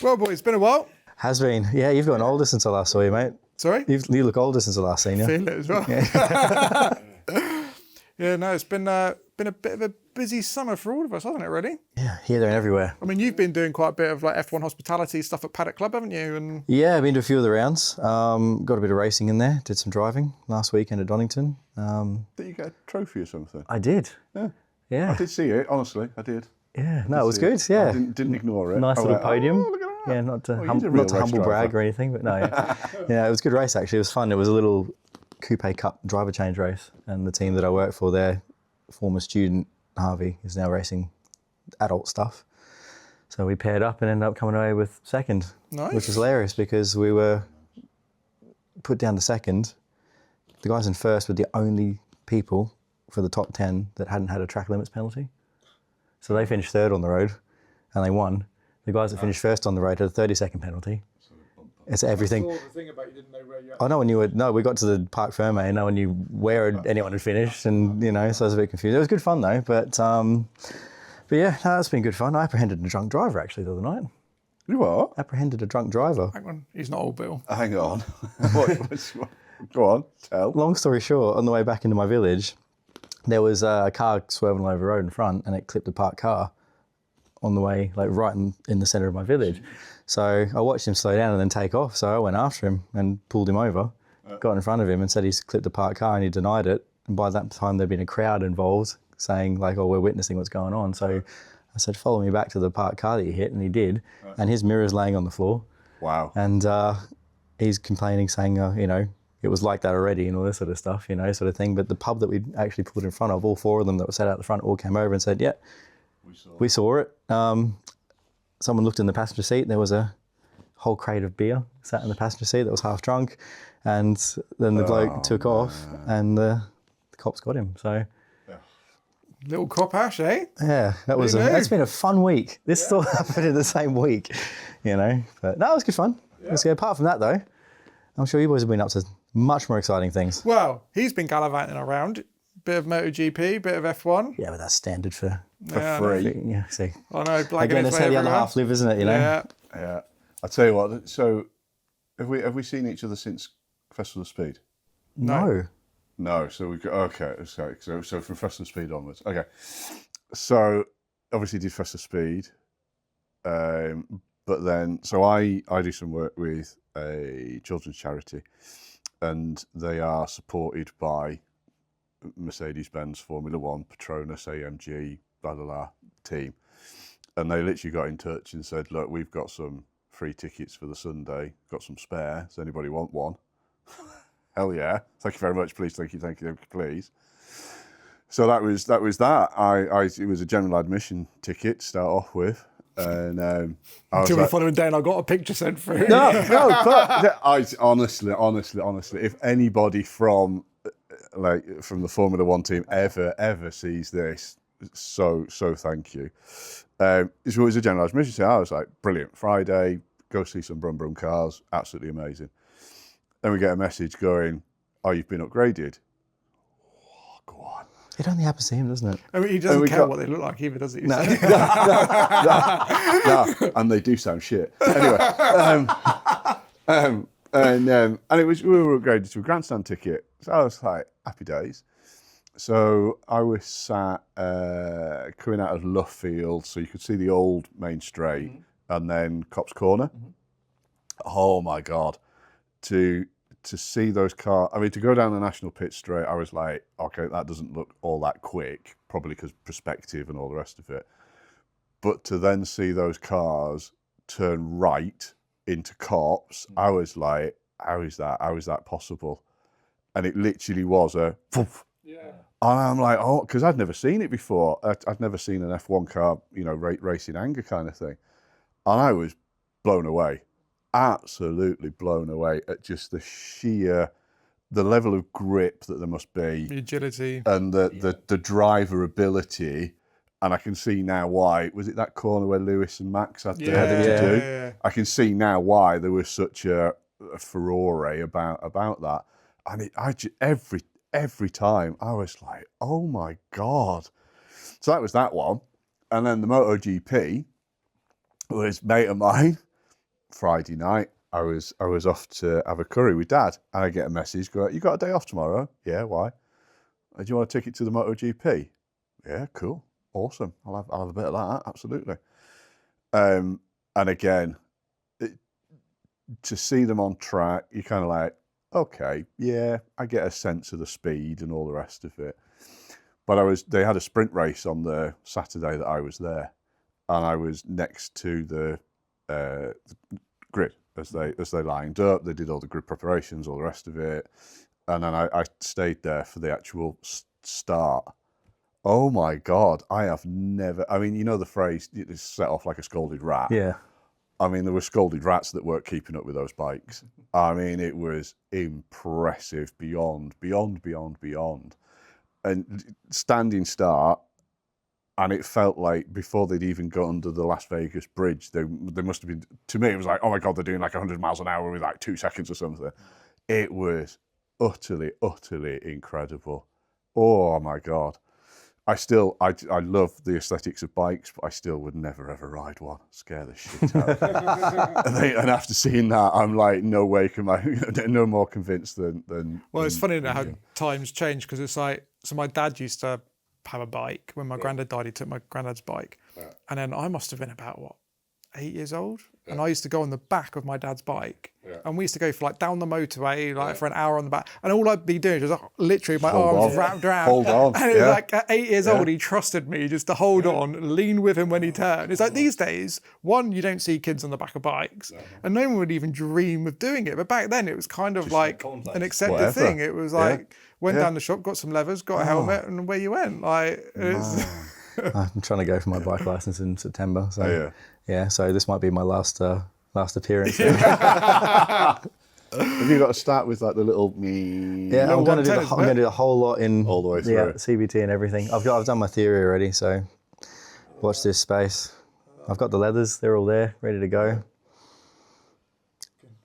Well, boy, it's been a while. Has been. Yeah, you've gotten older since I last saw you, mate. Sorry? You look older since I last seen you. Feel it as well. Yeah, no, it's been a bit of a busy summer for all of us, hasn't it, really? Yeah, here, there and everywhere. I mean, you've been doing quite a bit of like F1 hospitality stuff at Paddock Club, haven't you? And Yeah, I've been to a few of the rounds. Got a bit of racing in there. Did some driving last weekend at Donington. Did you get a trophy or something? I did. Yeah. Yeah. I did see it, honestly, I did. Yeah, no, it was See it. good, yeah. I didn't ignore it. Nice I little went, podium. Oh, look at that. Yeah, not to, he's a real not to race humble driver. brag or anything, but no. Yeah, it was a good race actually. It was fun. It was a little Coupe Cup driver change race, and the team that I work for, their former student Harvey is now racing adult stuff. So we paired up and ended up coming away with second, Nice. which was hilarious because we were put down to second. The guys in first were the only people for the top 10 that hadn't had a track limits penalty. So they finished third on the road and they won. The guys that finished first on the road had a 30-second penalty. It's everything. I saw the thing about you didn't know where you Oh, no one knew it. No, we got to the Parc Ferme and no one knew where anyone had finished, and so I was a bit confused. It was good fun though, but yeah, no, that's been good fun. I apprehended a drunk driver actually the other night. You what? Apprehended a drunk driver. Hang on, he's not old Bill. Hang on. Go on, tell. Long story short, on the way back into my village, there was a car swerving over the road in front, and it clipped a parked car on the way, like right in the centre of my village. So I watched him slow down and then take off. So I went after him and pulled him over, got in front of him and said he's clipped a parked car, and he denied it. And by that time, there'd been a crowd involved saying like, oh, we're witnessing what's going on. So I said, follow me back to the parked car that you hit, and he did. And his mirror's laying on the floor. Wow. And he's complaining, saying, it was like that already and all this sort of stuff, sort of thing. But the pub that we'd actually pulled in front of, all four of them that were sat out the front all came over and said, yeah, we saw it. Someone looked in the passenger seat. There was a whole crate of beer sat in the passenger seat that was half drunk. And then the bloke took off and the cops got him. So, Little cop ash, eh? yeah, that's been a fun week. This all happened in the same week, But no, it was good fun. It was good. Apart from that, though, I'm sure you boys have been up to much more exciting things. Well, he's been gallivanting around. Bit of MotoGP, bit of F1. Yeah, but that's standard for free. Yeah, see. I know, blagging Again, his that's way how the other everywhere. half live, isn't it? Yeah. Yeah. I'll tell you what, so have we seen each other since Festival of Speed? No. No, so we go, okay, so from Festival of Speed onwards. Okay. So obviously did Festival of Speed. But then, so I do some work with a children's charity, and they are supported by Mercedes-Benz, Formula One, Petronas, AMG, blah, blah, blah, team. And they literally got in touch and said, look, we've got some free tickets for the Sunday, got some spare. Does anybody want one? Hell yeah. Thank you very much, please. Thank you, please. So that was that. It was a general admission ticket to start off with. And I was Until the like, following day, and I got a picture sent through. no, but I honestly, if anybody from the Formula One team ever sees this, so thank you. It was a general admission. So I was like, brilliant. Friday, go see some brum cars, absolutely amazing. Then we get a message going, oh, you've been upgraded. Oh, go on. It only happens to him, doesn't it? I mean, he doesn't care what they look like either, does he? No, and they do sound shit. Anyway, and it was, we were upgraded to a grandstand ticket. So I was like, happy days. So I was sat coming out of Luffield, so you could see the old main straight, and then Cops Corner. Oh my God. To see those cars, I mean, to go down the National Pit Straight, I was like, okay, that doesn't look all that quick, probably because perspective and all the rest of it. But to then see those cars turn right into Cops, I was like, how is that possible? And it literally was a poof. Yeah. And I'm like, oh, because I'd never seen it before. I'd never seen an F1 car, racing anger kind of thing. And I was blown away. Absolutely blown away at just the level of grip that there must be, The agility, and the driver ability. And I can see now why. Was it that corner where Lewis and Max had to do? Yeah. I can see now why there was such a furore about that. And every time I was like, oh my God. So that was that one. And then the MotoGP was mate of mine. Friday night, I was off to have a curry with Dad, and I get a message, go, "You got a day off tomorrow?" "Yeah, why?" "Do you want a ticket to the MotoGP?" "Yeah, cool, awesome. I'll have a bit of that, absolutely." And again, to see them on track, you're kind of like, okay, yeah, I get a sense of the speed and all the rest of it. But they had a sprint race on the Saturday that I was there, and I was next to the grid as they lined up. They did all the grid preparations, all the rest of it, and then I stayed there for the actual start. Oh my God, I have never. I mean, you know the phrase, "It's set off like a scolded rat." Yeah. I mean, there were scolded rats that weren't keeping up with those bikes. I mean, it was impressive beyond. And standing start, and it felt like before they'd even got under the Las Vegas bridge, they must have been, to me, it was like, oh my God, they're doing like 100 miles an hour with like 2 seconds or something. It was utterly incredible. Oh my God. I love the aesthetics of bikes, but I still would never ever ride one. Scare the shit out of me. And after seeing that, I'm like, no way can I, no more convinced than. Well, it's funny how times change, because it's like, so my dad used to have a bike. When my granddad died, he took my granddad's bike. And then I must have been about, 8 years old? And I used to go on the back of my dad's bike. And we used to go for like down the motorway, like for an hour on the back. And all I'd be doing was literally my arms wrapped around. Hold on. And it was like at 8 years old, he trusted me just to hold on, lean with him when he turned. It's like these days, one, you don't see kids on the back of bikes, and no one would even dream of doing it. But back then it was kind of just like an accepted thing. It was like, went down the shop, got some levers, got a helmet, and away you went. Like, I'm trying to go for my bike license in September. So so this might be my last appearance. Have you got to start with like the little Yeah, I'm going to do a whole lot in all the way through CBT and everything. I've done my theory already, so watch this space. I've got the leathers; they're all there, ready to go.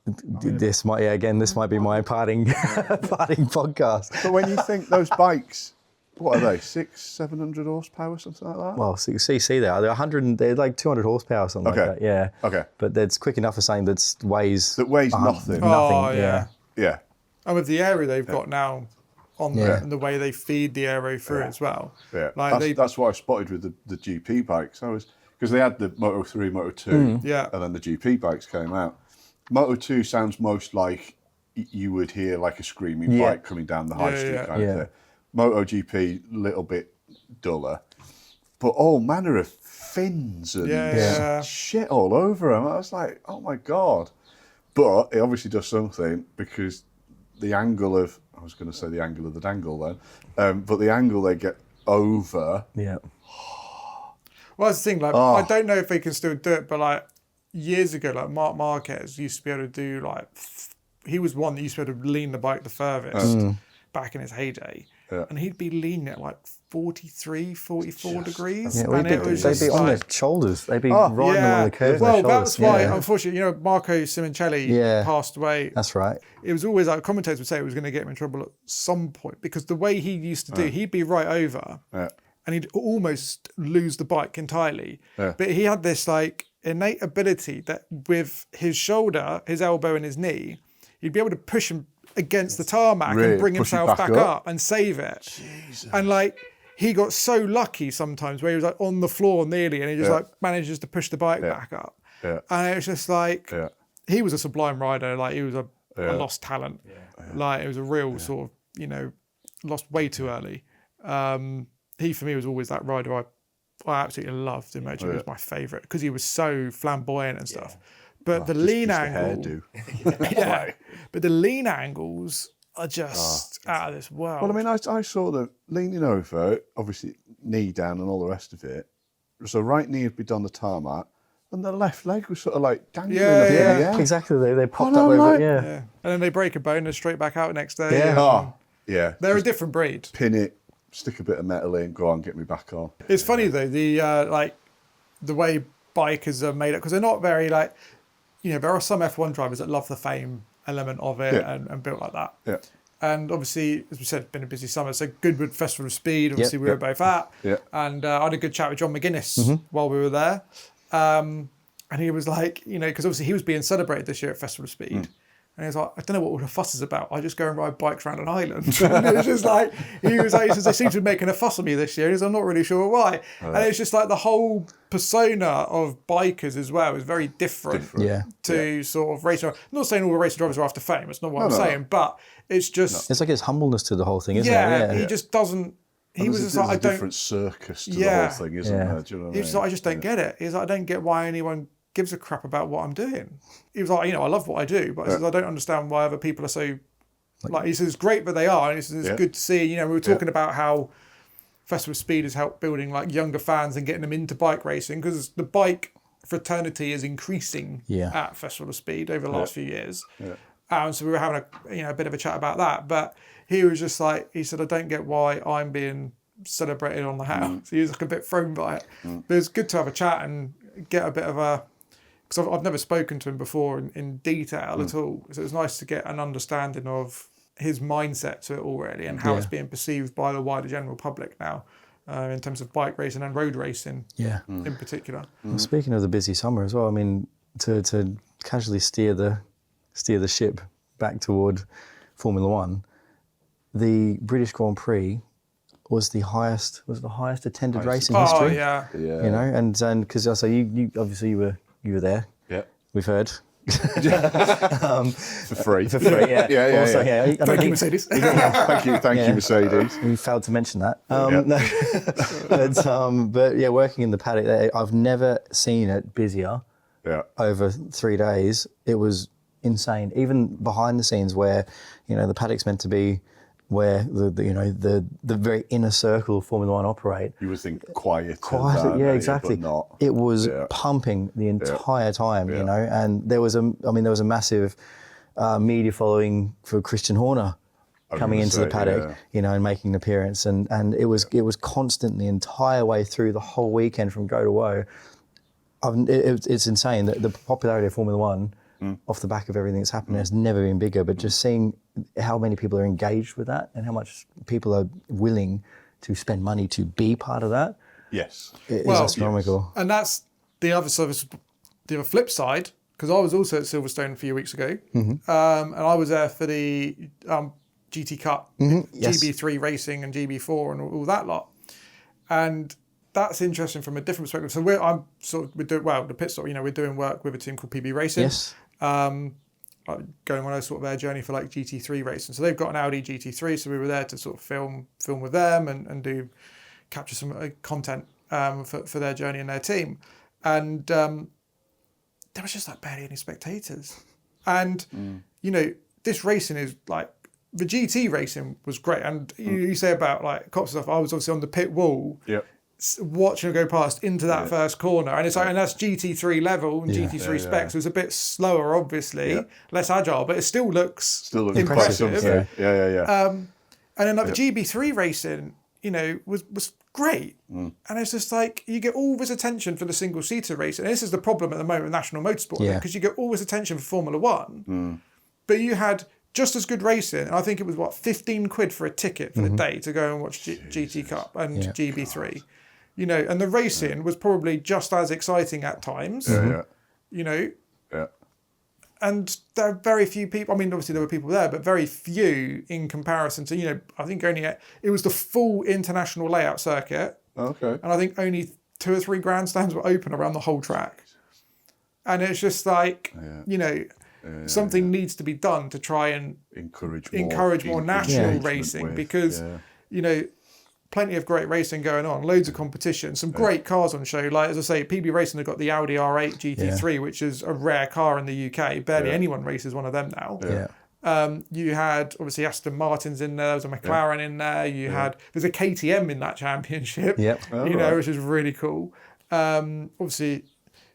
This might be my parting podcast. But when you think those bikes, what are they? 600-700 horsepower, something like that? Well, so CC they're 100. They're like 200 horsepower, something like that. Yeah. Okay. But that's quick enough for something that weighs nothing. Nothing. Yeah. And with the aero they've got now on there, and the way they feed the aero through as well. Yeah. Like that's what I spotted with the GP bikes. Because they had the Moto 3, Moto 2, and then the GP bikes came out. Moto 2 sounds most like you would hear like a screaming bike coming down the high street kind of thing. MotoGP, little bit duller, but all manner of fins and shit all over them. I was like, oh my God. But it obviously does something, because the angle of, I was going to say the angle of the dangle then, but the angle they get over. Yeah. Well, that's the thing, like, I don't know if they can still do it, but like years ago, like Marc Marquez used to be able to do like, he was one that used to be able to lean the bike the furthest back in his heyday. Yeah. And he'd be leaning at like 43, 44 degrees. Yeah, and they'd be on their shoulders. They'd be riding along the curves. Well, that's why, unfortunately, Marco Simoncelli passed away. That's right. It was always like, commentators would say it was going to get him in trouble at some point, because the way he used to do, he'd be right over and he'd almost lose the bike entirely. Yeah. But he had this like innate ability that with his shoulder, his elbow and his knee, he'd be able to push him against the tarmac and bring himself back up and save it. Jesus. And like he got so lucky sometimes where he was like on the floor nearly, and he just like manages to push the bike back up. Yeah. And it was just like he was a sublime rider. Like he was a lost talent. Yeah. Like it was a real sort of lost way too early. He for me was always that rider I absolutely loved in MotoGP. He was my favourite because he was so flamboyant and stuff. But the lean angle, but the lean angles are just out of this world. Well, I mean, I saw them leaning over, obviously knee down and all the rest of it. So right knee would be on the tarmac, and the left leg was sort of like dangling up in the air. Exactly. They popped up over it. Yeah. And then they break a bone and straight back out next day. Yeah. They're a different breed. Pin it, stick a bit of metal in, go on, get me back on. It's funny though, the way bikers are made up, because they're not very like. There are some F1 drivers that love the fame element of it and built like that. Yeah. And obviously, as we said, it's been a busy summer. So Goodwood Festival of Speed, obviously we were both at. Yeah. And I had a good chat with John McGuinness while we were there. And And he was like, because obviously he was being celebrated this year at Festival of Speed. And he was like, I don't know what all the fuss is about. I just go and ride bikes around an island. And it was just like, he says, they seem to be making a fuss of me this year. He says, I'm not really sure why. And it's just like the whole persona of bikers as well is very different to sort of racing. I'm not saying all the racing drivers are after fame. It's not what I'm saying. But it's just... It's like his humbleness to the whole thing, isn't it? Yeah, he just doesn't... He was just like, I don't... different circus to the whole thing, isn't there? Do you know what I mean? He's like, I just don't get it. He's like, I don't get why anyone gives a crap about what I'm doing. He was like, I love what I do, but he says, I don't understand why other people are so... Like, he says, it's great that they are, and he says, it's good to see. We were talking about how Festival of Speed has helped building like younger fans and getting them into bike racing, because the bike fraternity is increasing at Festival of Speed over the last few years. So we were having a bit of a chat about that, but he was just like, he said, I don't get why I'm being celebrated on the house. He was like a bit thrown by it. But it's good to have a chat and get a bit of a... Because I've never spoken to him before in detail at all. So it's nice to get an understanding of his mindset to it all, really, and how it's being perceived by the wider general public now, in terms of bike racing and road racing in particular. Well, speaking of the busy summer as well, I mean, to casually steer the ship back toward Formula One, the British Grand Prix was the highest attended race in history. Oh yeah. And because I say you obviously you were there. Yeah. We've heard. For free. For free, yeah. Also, Thank you, Mercedes. Thank you, Mercedes. We failed to mention that. But yeah, working in the paddock, I've never seen it busier. Yeah. Over 3 days, it was insane. Even behind the scenes, where the paddock's meant to be, where the very inner circle of Formula One operate. You would think quiet. Exactly. But not. It was pumping the entire time, and there was a massive media following for Christian Horner coming into the paddock, and making an appearance, and it was constant the entire way through the whole weekend from go to woe. It's insane that the popularity of Formula One off the back of everything that's happened has never been bigger, but just seeing how many people are engaged with that and how much people are willing to spend money to be part of that. Yes. Is astronomical. Yes. And that's the other flip side, because I was also at Silverstone a few weeks ago, and I was there for the GT Cup, GB3 racing and GB4 and all that lot. And that's interesting from a different perspective. So we're doing the pit stop. We're doing work with a team called PB Racing. Yes. Going on a sort of their journey for like GT3 racing. So they've got an Audi GT3. So we were there to sort of film with them and capture some content for their journey and their team. And there was just like barely any spectators. And this racing is like, the GT racing was great. And you say about like cops and stuff. I was obviously on the pit wall. Yep. Watching it go past into that first corner, and it's like, and that's GT3 level and GT3 specs. So it's a bit slower, obviously, less agile, but it still looks impressive. And then like the GB3 racing, was great. And it's just like you get all this attention for the single seater racing. And this is the problem at the moment with national motorsport, because you get all this attention for Formula One, but you had just as good racing. And I think it was £15 for a ticket for the day to go and watch GT Cup and GB3. And the racing was probably just as exciting at times. And there are very few people. I mean, obviously there were people there, but very few in comparison to, I think it was the full international layout circuit. Okay. And I think only 2 or 3 grandstands were open around the whole track. And it's just like, something needs to be done to try and encourage more national racing because, plenty of great racing going on, loads of competition, some great cars on show. Like, as I say, PB Racing have got the Audi R8 GT3, which is a rare car in the UK. Barely anyone races one of them now. You had, obviously, Aston Martin's in there. There was a McLaren in there. There's a KTM in that championship, which is really cool. Obviously,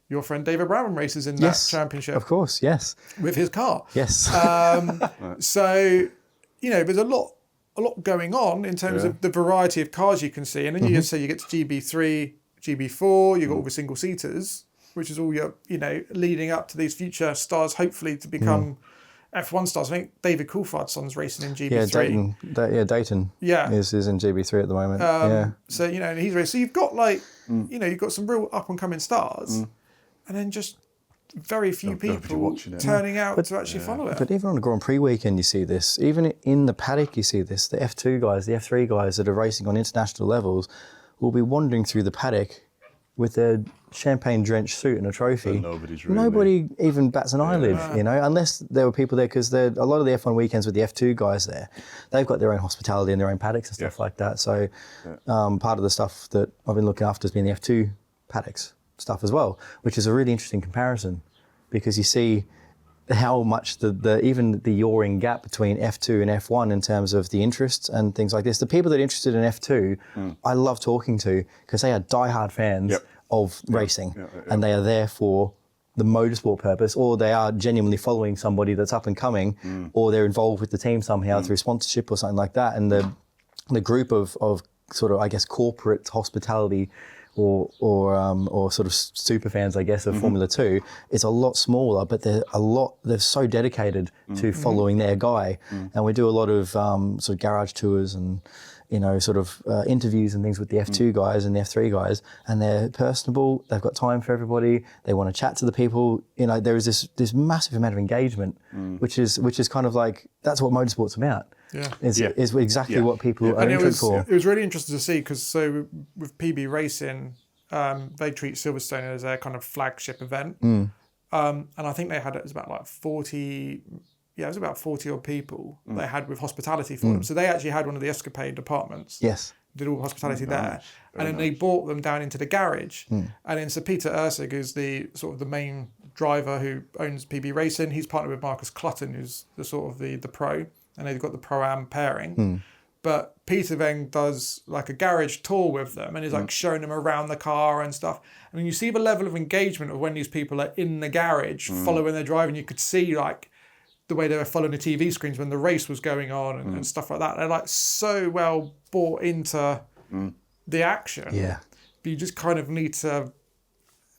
your friend David Brown races in that championship. Of course, yes. With his car. Yes. So, there's a lot going on in terms of the variety of cars you can see. And then you just say you get to GB3, GB4, you've got all the single seaters, which is all your, leading up to these future stars, hopefully to become F1 stars. I think David Coulthard's son's racing in GB3. Dayton. Is in GB3 at the moment. So, and he's racing. So you've got like, you've got some real up and coming stars. And then just very few people turning out to actually follow it. But even on a Grand Prix weekend, you see this. Even in the paddock, you see this. The F2 guys, the F3 guys that are racing on international levels will be wandering through the paddock with their champagne-drenched suit and a trophy. Nobody even bats an eyelid, you know, unless there were people there, because a lot of the F1 weekends with the F2 guys there, they've got their own hospitality and their own paddocks and stuff like that. So part of the stuff that I've been looking after has been the F2 paddocks stuff as well, which is a really interesting comparison, because you see how much even the yawing gap between F2 and F1 in terms of the interests and things like this. The people that are interested in F2, I love talking to, because they are diehard fans of racing, and they are there for the motorsport purpose, or they are genuinely following somebody that's up and coming, or they're involved with the team somehow through sponsorship or something like that. And the group of sort of, I guess, corporate hospitality or sort of super fans, I guess, of Formula 2, is a lot smaller, but they're so dedicated to following their guy. And we do a lot of sort of garage tours and, you know, sort of interviews and things with the F2 guys and the F3 guys, and they're personable, they've got time for everybody, they want to chat to the people. You know, there is this massive amount of engagement, which is kind of like, that's what motorsport's about. Is exactly what people are interested for. It was really interesting to see, because so with PB Racing, they treat Silverstone as their kind of flagship event. And I think they had, it was about like 40... Yeah, it was about 40 odd people they had with hospitality for them. So they actually had one of the Escapade departments. Yes. Did all hospitality there. And then they brought them down into the garage. And then so Peter Ursig, who's the sort of the main driver who owns PB Racing, he's partnered with Marcus Clutton, who's the sort of the pro. And they've got the Pro-Am pairing. But Peter then does like a garage tour with them and is like showing them around the car and stuff. I mean, you see the level of engagement of when these people are in the garage following their driving. You could see like the way they were following the TV screens when the race was going on and stuff like that. They're like so well bought into the action. Yeah. But you just kind of need to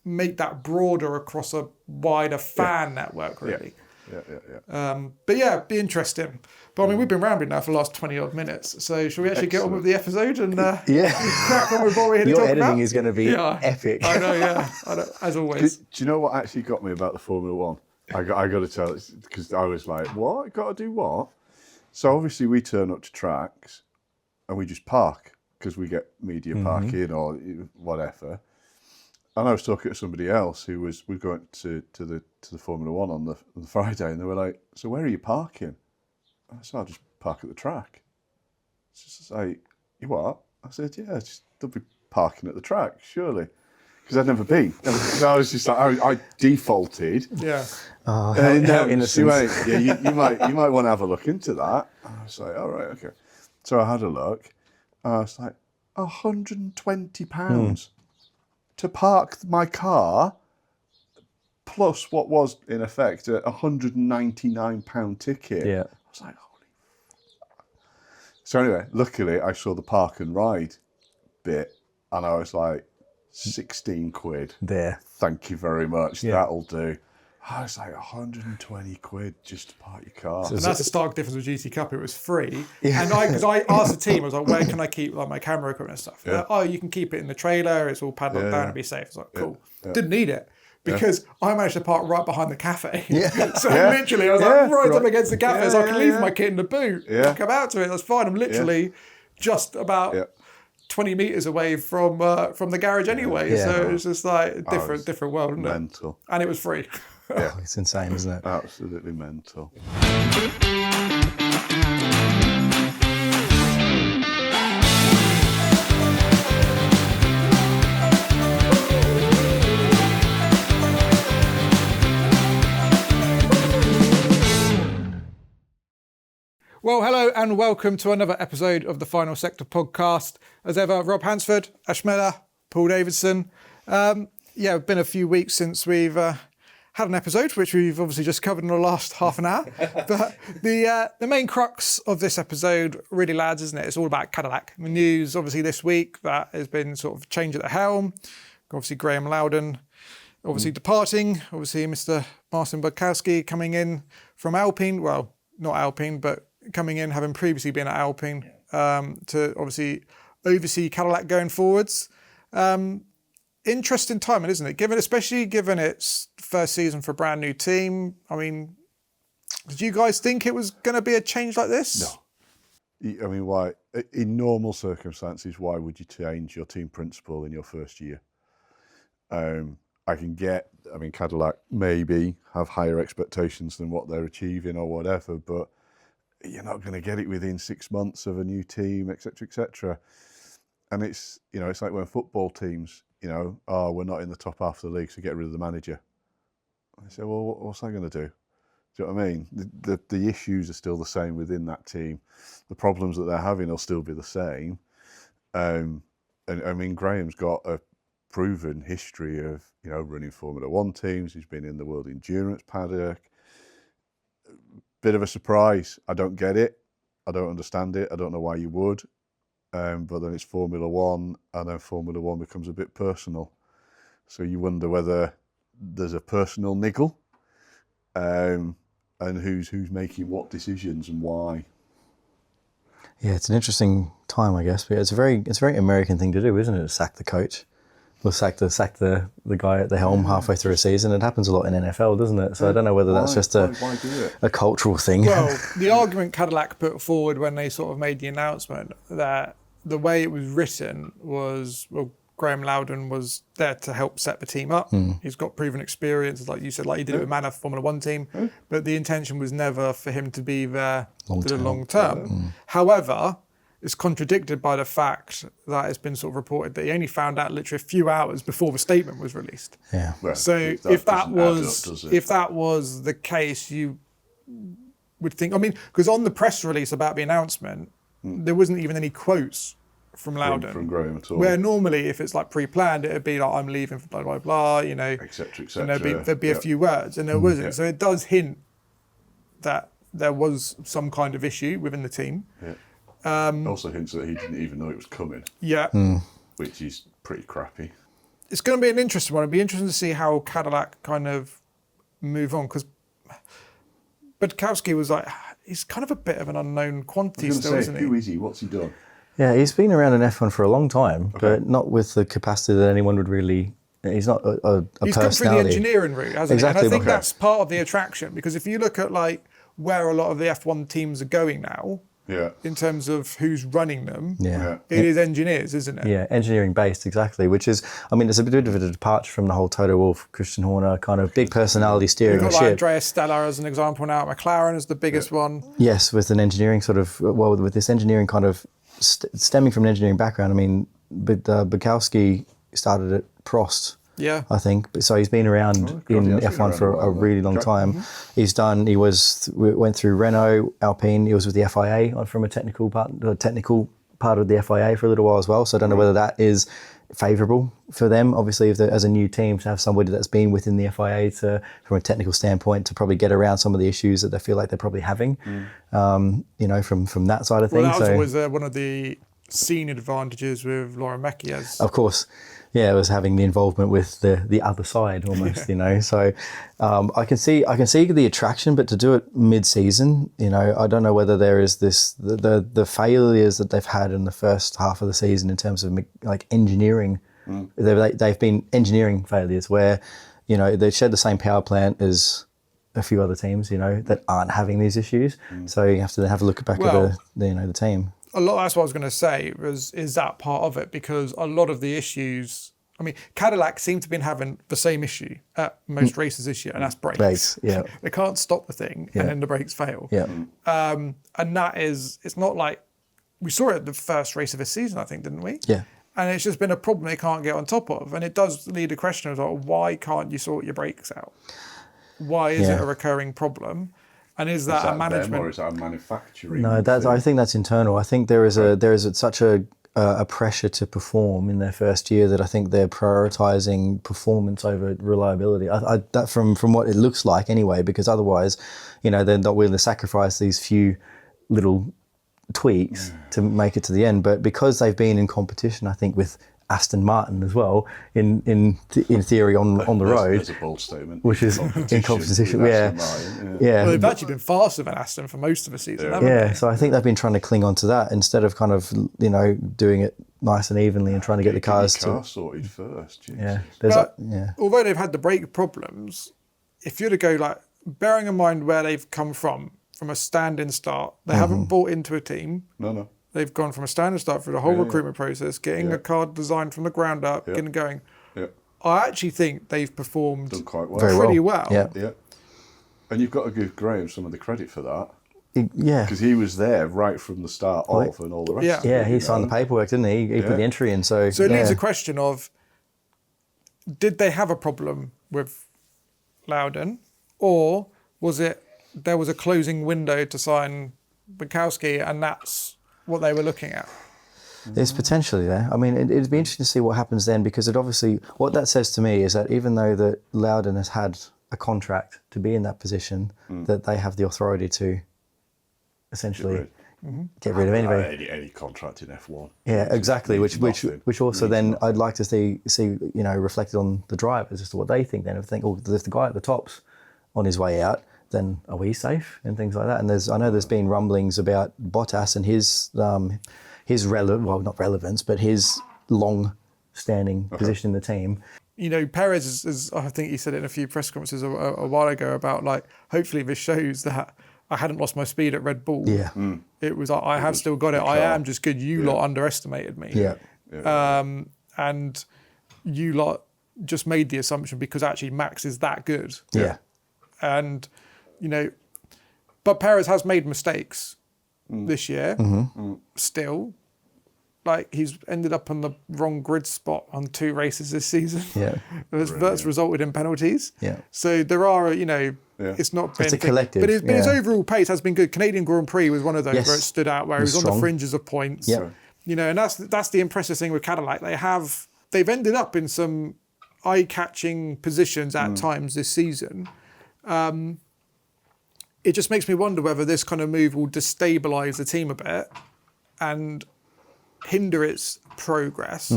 make that broader across a wider fan network, really. But yeah, be interesting. But I mean, we've been rambling now for the last 20 odd minutes. So shall we actually get on with the episode and crack on with what we're here to talk about? Your editing is going to be epic. I know, I know, as always. Do you know what actually got me about the Formula One? I got to tell it, because I was like, what? Got to do what? So obviously we turn up to tracks and we just park, because we get media parking or whatever. And I was talking to somebody else who was going to the Formula One on the Friday, and they were like, so where are you parking? I said, I'll just park at the track. It's just like, you what? I said, yeah, they'll be parking at the track, surely. Because I'd never been. So I was just like, I defaulted. Yeah. Oh, how innocent. You might want to have a look into that. And I was like, all right, okay. So I had a look. And I was like, £120 to park my car, plus what was in effect a £199 ticket. Yeah. I was like, holy fuck. So anyway, luckily I saw the park and ride bit, and I was like, 16 quid. There. Thank you very much. Yeah. That'll do. I was like, 120 quid just to park your car. And that's a stark difference with GT Cup. It was free. Yeah. And because I asked the team, I was like, where can I keep like my camera equipment and stuff? Like, oh, you can keep it in the trailer. It's all padlocked down and be safe. I was like, cool. Didn't need it. Because I managed to park right behind the cafe. So literally, I was like right up against the cafe, so I can leave my kit in the boot and come out to it. That's fine. I'm literally just about 20 metres away from the garage anyway. So it's just like a different world, isn't it? Mental. And it was free. Oh, it's insane, isn't it? Absolutely mental. Well, hello and welcome to another episode of the Final Sector podcast. As ever, Rob Hansford, Ash Miller, Paul Davidson. It's been a few weeks since we've had an episode, which we've obviously just covered in the last half an hour. But the main crux of this episode, really, lads, isn't it? It's all about Cadillac. The news, obviously, this week that has been sort of change at the helm. Obviously, Graeme Lowdon, obviously departing. Obviously, Mr. Marcin Budkowski coming in from Alpine. Well, not Alpine, but coming in, having previously been at Alpine, to obviously oversee Cadillac going forwards. interesting timing, isn't it? Especially given its first season for a brand new team. I mean, did you guys think it was going to be a change like this? No. I mean, why? In normal circumstances, why would you change your team principal in your first year? Cadillac maybe have higher expectations than what they're achieving or whatever, but you're not going to get it within 6 months of a new team, etc., etc. And it's like when football teams, we're not in the top half of the league, so get rid of the manager. I say, well, what's that going to do? Do you know what I mean? The issues are still the same within that team. The problems that they're having will still be the same. And I mean, Graeme's got a proven history of, running Formula One teams. He's been in the World Endurance Paddock. Bit of a surprise. I don't get it. I don't understand it. I don't know why you would. But then it's Formula One, and then Formula One becomes a bit personal. So you wonder whether there's a personal niggle. And who's making what decisions and why. Yeah, it's an interesting time, I guess. But it's a very American thing to do, isn't it? To sack the coach, or sack the guy at the helm halfway through a season. It happens a lot in NFL, doesn't it? So I don't know whether that's just a cultural thing. Well, the argument Cadillac put forward when they sort of made the announcement that the way it was written was, well, Graeme Lowdon was there to help set the team up. He's got proven experience, like you said, like he did it with Manor Formula One team. But the intention was never for him to be there for the long term. However, it's contradicted by the fact that it's been sort of reported that he only found out literally a few hours before the statement was released. Yeah. Well, so if that was the case, you would think. I mean, because on the press release about the announcement, there wasn't even any quotes from Lowdon. From Graeme at all. Where normally, if it's like pre-planned, it'd be like, I'm leaving for blah, blah, blah, etc., etc. And there'd be a few words, and there wasn't. So it does hint that there was some kind of issue within the team. Also hints that he didn't even know it was coming. Yeah. Which is pretty crappy. It's going to be an interesting one. It'd be interesting to see how Cadillac kind of move on, because Budkowski was like, he's kind of a bit of an unknown quantity still, isn't he? Who is he? What's he done? Yeah, he's been around in F1 for a long time, but not with the capacity that anyone would really. He's not a he's personality. He's come through the engineering route, hasn't he? And I think Okay. that's part of the attraction, because if you look at like where a lot of the F1 teams are going now, in terms of who's running them, it is engineers, isn't it? Yeah, engineering based, exactly. Which is, I mean, it's a bit of a departure from the whole Toto Wolff, Christian Horner kind of big personality steering You've the got like ship. Andreas Stella as an example now. McLaren is the biggest one. Yes, with an engineering sort of, well, with this engineering kind of stemming from an engineering background. I mean, Budkowski started at Prost. Yeah, I think so. He's been around in F1 for a really long time. He went through Renault, Alpine. He was with the FIA from a technical part of the FIA for a little while as well. So I don't know whether that is favourable for them. Obviously, as a new team, to have somebody that's been within the FIA from a technical standpoint to probably get around some of the issues that they feel like they're probably having. From that side of things. Well, that was always one of the seen advantages with Laura Mekies. Of course. Yeah, it was having the involvement with the other side almost, So I can see the attraction, but to do it mid-season, I don't know whether there is the failures that they've had in the first half of the season in terms of like engineering. They've been engineering failures where, they've shared the same power plant as a few other teams, that aren't having these issues. So you have to have a look back at the team. That's what I was going to say, is that part of it, because a lot of the issues, I mean, Cadillac seem to be having the same issue at most races this year, and that's brakes. Yeah. They can't stop the thing, and then the brakes fail. Yeah. And it's not like, we saw it at the first race of this season, I think, didn't we? Yeah. And it's just been a problem they can't get on top of. And it does lead to question of, like, why can't you sort your brakes out? Why is it a recurring problem? And is that a management, them, or is that a manufacturing? No, I think that's internal. I think there is such a pressure to perform in their first year that I think they're prioritising performance over reliability. That from what it looks like anyway, because otherwise, they're not willing to sacrifice these few little tweaks to make it to the end. But because they've been in competition, I think with Aston Martin as well in theory on the road. That's a bold statement. Which is in competition. Yeah. Well, they've actually been faster than Aston for most of the season, haven't they? So I think they've been trying to cling on to that instead of kind of, doing it nice and evenly and trying to get the cars sorted first. Jesus. Yeah. Although they've had the brake problems, if you're to go like, bearing in mind where they've come from a standing start, they haven't bought into a team. No. They've gone from a standing start through the whole recruitment process, getting a car designed from the ground up, getting it going. Yeah. I actually think they've performed Done quite well. pretty well. Yeah. And you've got to give Graeme some of the credit for that. Yeah. Because he was there right from the start off and all the rest of it. Yeah, he signed the paperwork, didn't he? He put the entry in. So it leaves a question of, did they have a problem with Lowdon, or was it there was a closing window to sign Budkowski and that's what they were looking at? There's potentially there. I mean, it'd be interesting to see what happens then, because it obviously, what that says to me is that even though that Lowdon has had a contract to be in that position, that they have the authority to essentially get rid of anybody. Any contract in F1. Yeah, exactly. Which also then I'd like to see reflected on the drivers as to what they think. Then if the guy at the top's on his way out, then are we safe and things like that? And I know there's been rumblings about Bottas and his not relevance, but his long-standing position in the team. Perez is, I think he said it in a few press conferences a while ago about like, hopefully this shows that I hadn't lost my speed at Red Bull. Yeah. It was, I have still got it. I am just good. You lot underestimated me. Yeah. And you lot just made the assumption because actually Max is that good. Yeah. And, but Perez has made mistakes this year still. Like, he's ended up on the wrong grid spot on 2 races this season. Yeah. That's resulted in penalties. Yeah. So there are, it's not been... It's a collective. But his overall pace has been good. Canadian Grand Prix was one of those where it stood out, where he was on the fringes of points. Yeah. And that's the impressive thing with Cadillac. They've ended up in some eye-catching positions at times this season. It just makes me wonder whether this kind of move will destabilise the team a bit and hinder its progress,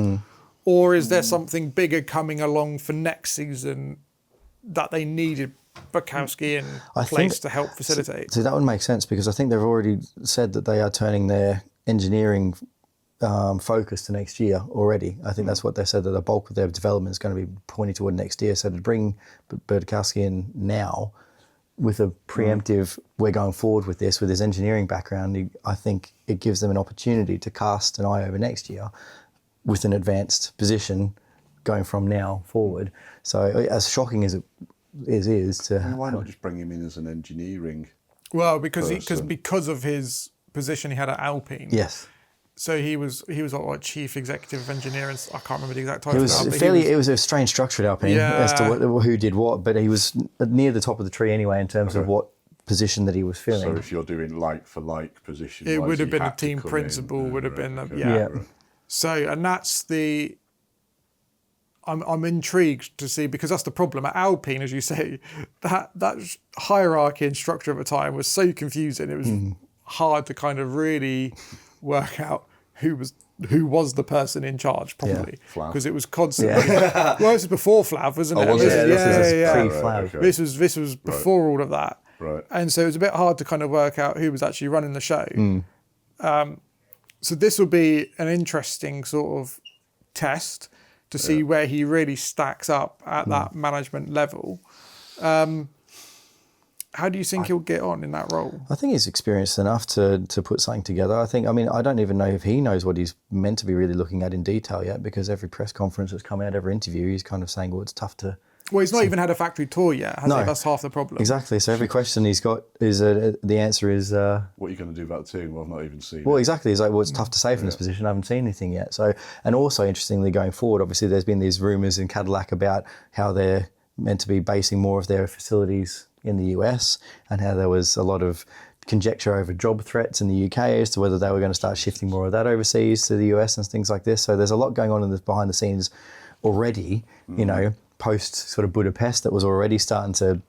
or is there something bigger coming along for next season that they needed Budkowski in place to help facilitate? So that would make sense, because I think they've already said that they are turning their engineering focus to next year already. I think that's what they said, that the bulk of their development is going to be pointing toward next year. So to bring Budkowski in now with a preemptive, we're going forward with this, with his engineering background, I think it gives them an opportunity to cast an eye over next year with an advanced position going from now forward. So as shocking as it is to... Why not just bring him in as an engineering because of his position he had at Alpine. Yes. So he was like chief executive engineer, and I can't remember the exact title. It was a strange structure at Alpine as to who did what, but he was near the top of the tree anyway in terms of what position that he was filling. So if you're doing like for like position, it would have been a team principal. Would have been So, and that's the. I'm intrigued to see, because that's the problem at Alpine, as you say, that hierarchy and structure at the time was so confusing. It was hard to kind of really work out who was the person in charge properly, because it was constantly. Well, this was before Flav, wasn't it? Pre-Flav. This was before all of that, right? And so it was a bit hard to kind of work out who was actually running the show. So this will be an interesting sort of test to see where he really stacks up at that management level. How do you think he'll get on in that role? I think he's experienced enough to put something together. I don't even know if he knows what he's meant to be really looking at in detail yet, because every press conference that's come out, every interview, he's kind of saying, well, it's tough to... Well, he's not even had a factory tour yet, has he? That's half the problem. Exactly. So every question he's got is the answer is... what are you going to do about the team? Well, I've not even seen Well, exactly. He's like, well, it's tough to say from this position. I haven't seen anything yet. So, and also, interestingly, going forward, obviously, there's been these rumours in Cadillac about how they're meant to be basing more of their facilities in the US, and how there was a lot of conjecture over job threats in the UK as to whether they were going to start shifting more of that overseas to the US and things like this. So there's a lot going on in this behind the scenes already, post sort of Budapest, that was already starting to,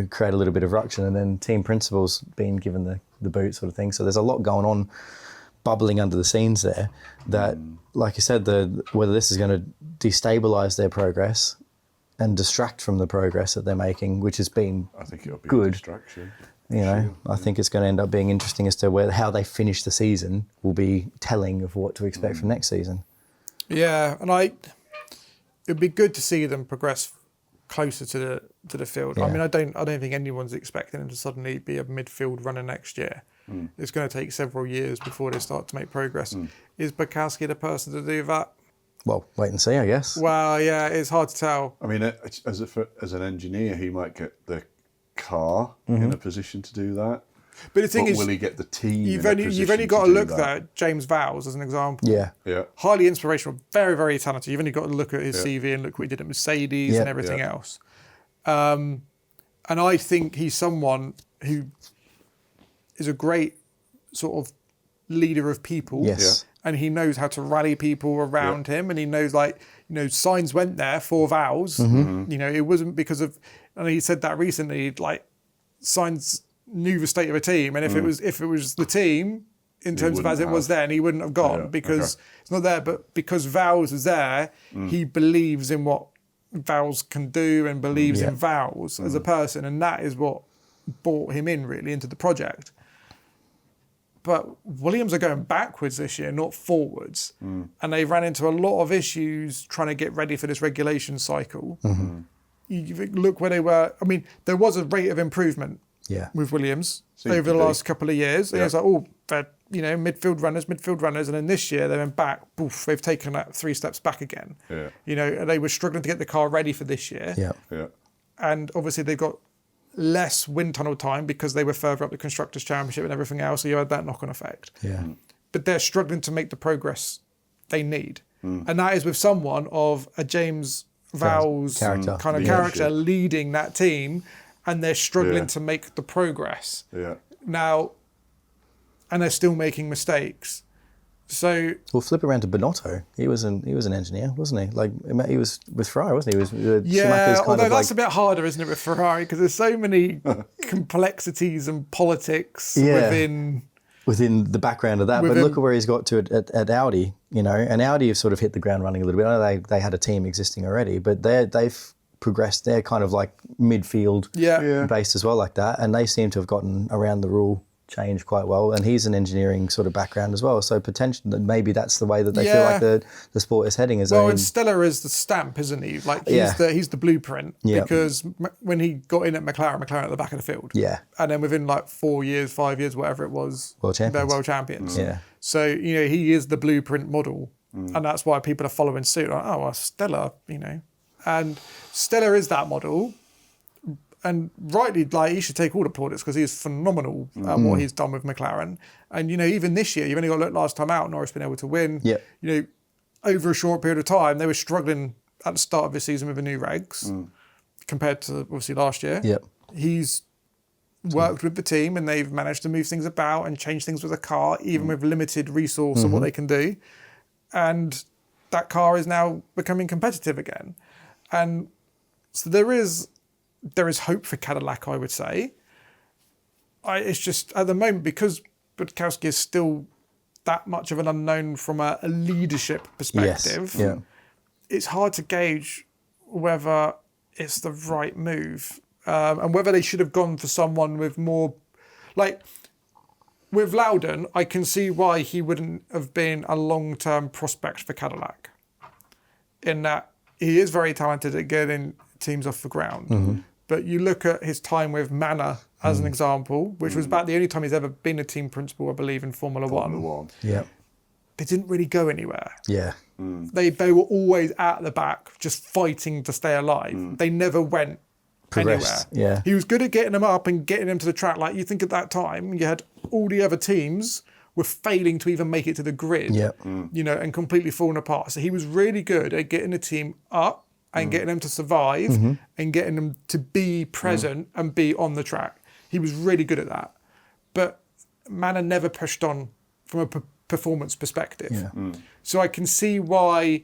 create a little bit of ruction, and then team principals being given the boot sort of thing. So there's a lot going on bubbling under the scenes there that, like you said, whether this is going to destabilise their progress and distract from the progress that they're making, which has been I think it'll be good. a distraction. You know, I think it's going to end up being interesting as to how they finish the season will be telling of what to expect from next season. Yeah, and it'd be good to see them progress closer to the field. Yeah. I mean, I don't think anyone's expecting them to suddenly be a midfield runner next year. It's going to take several years before they start to make progress. Is Budkowski the person to do that? Well, wait and see, I guess. Well, yeah, it's hard to tell. I mean, as an engineer, he might get the car in a position to do that. But the thing is, will he get the team? You've only got to look at James Vowles as an example. Yeah. Yeah. Highly inspirational, very, very talented. You've only got to look at his CV and look what he did at Mercedes and everything else. And I think he's someone who is a great sort of leader of people. Yes. And he knows how to rally people around him, and he knows, like, Sainz went there for Vowles. It wasn't because of, and he said that recently, like, Sainz knew the state of a team, and if it was the team in terms of as it was then, he wouldn't have gone because it's not there. But because Vowles is there, he believes in what Vowles can do and believes in Vowles as a person, and that is what brought him in really into the project. But Williams are going backwards this year, not forwards, and they ran into a lot of issues trying to get ready for this regulation cycle. You look where they were. I mean, there was a rate of improvement with Williams over the last couple of years. And it's like, they're midfield runners, and then this year they went back. Poof, they've taken that 3 steps back again. They were struggling to get the car ready for this year. And obviously they've got less wind tunnel time because they were further up the Constructors' Championship and everything else, so you had that knock-on effect. But they're struggling to make the progress they need. And that is with someone of a James Vowles kind of character leading that team, and they're struggling to make the progress. Now, and they're still making mistakes. So we'll flip around to Binotto. He was an engineer, wasn't he? Like, he was with Ferrari, wasn't he? He was Schumacher's kind although of that's a bit harder, isn't it, with Ferrari, because there's so many complexities and politics within the background of that. But look at where he's got to at Audi, and Audi have sort of hit the ground running a little bit. I know they had a team existing already, but they've progressed. They're kind of like midfield based as well, like that, and they seem to have gotten around the rule change quite well, and he's an engineering sort of background as well, so potentially maybe that's the way that they feel like the sport is heading. And Stella is the stamp, isn't he? Like he's the blueprint, because when he got in at McLaren at the back of the field, and then within like 4 years, 5 years, whatever it was, they're world champions. So he is the blueprint model, and that's why people are following suit. Like, oh, well, Stella, and Stella is that model. And rightly, like, he should take all the plaudits because he is phenomenal at what he's done with McLaren. And, even this year, you've only got to look last time out, Norris been able to win. Over a short period of time, they were struggling at the start of this season with the new regs compared to, obviously, last year. He's worked with the team, and they've managed to move things about and change things with the car, even with limited resource of what they can do. And that car is now becoming competitive again. And so there is hope for Cadillac, I would say. It's just, at the moment, because Budkowski is still that much of an unknown from a leadership perspective, it's hard to gauge whether it's the right move, and whether they should have gone for someone with more... Like, with Lowdon, I can see why he wouldn't have been a long-term prospect for Cadillac, in that he is very talented at getting teams off the ground. But you look at his time with Manor as an example, which was about the only time he's ever been a team principal, I believe, in Formula One. They didn't really go anywhere. They were always at the back, just fighting to stay alive. They never went anywhere. He was good at getting them up and getting them to the track. Like, you think at that time, you had all the other teams were failing to even make it to the grid, and completely falling apart. So he was really good at getting the team up and getting them to survive and getting them to be present and be on the track. He was really good at that. But Manor never pushed on from a performance perspective. So I can see why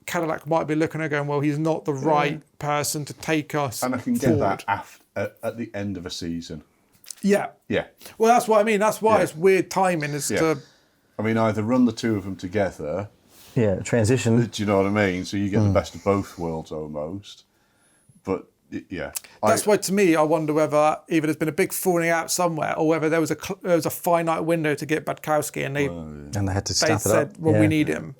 Cadillac might be looking at going, well, he's not the right person to take us And I can forward. get that at the end of a season. Well, that's what I mean. That's why it's weird timing as to I mean, either run the two of them together. Yeah, transition. Do you know what I mean? So you get the best of both worlds almost. But yeah, that's why to me I wonder whether either there's been a big falling out somewhere, or whether there was a finite window to get Budkowski, and they had to step it up. Well, we need him.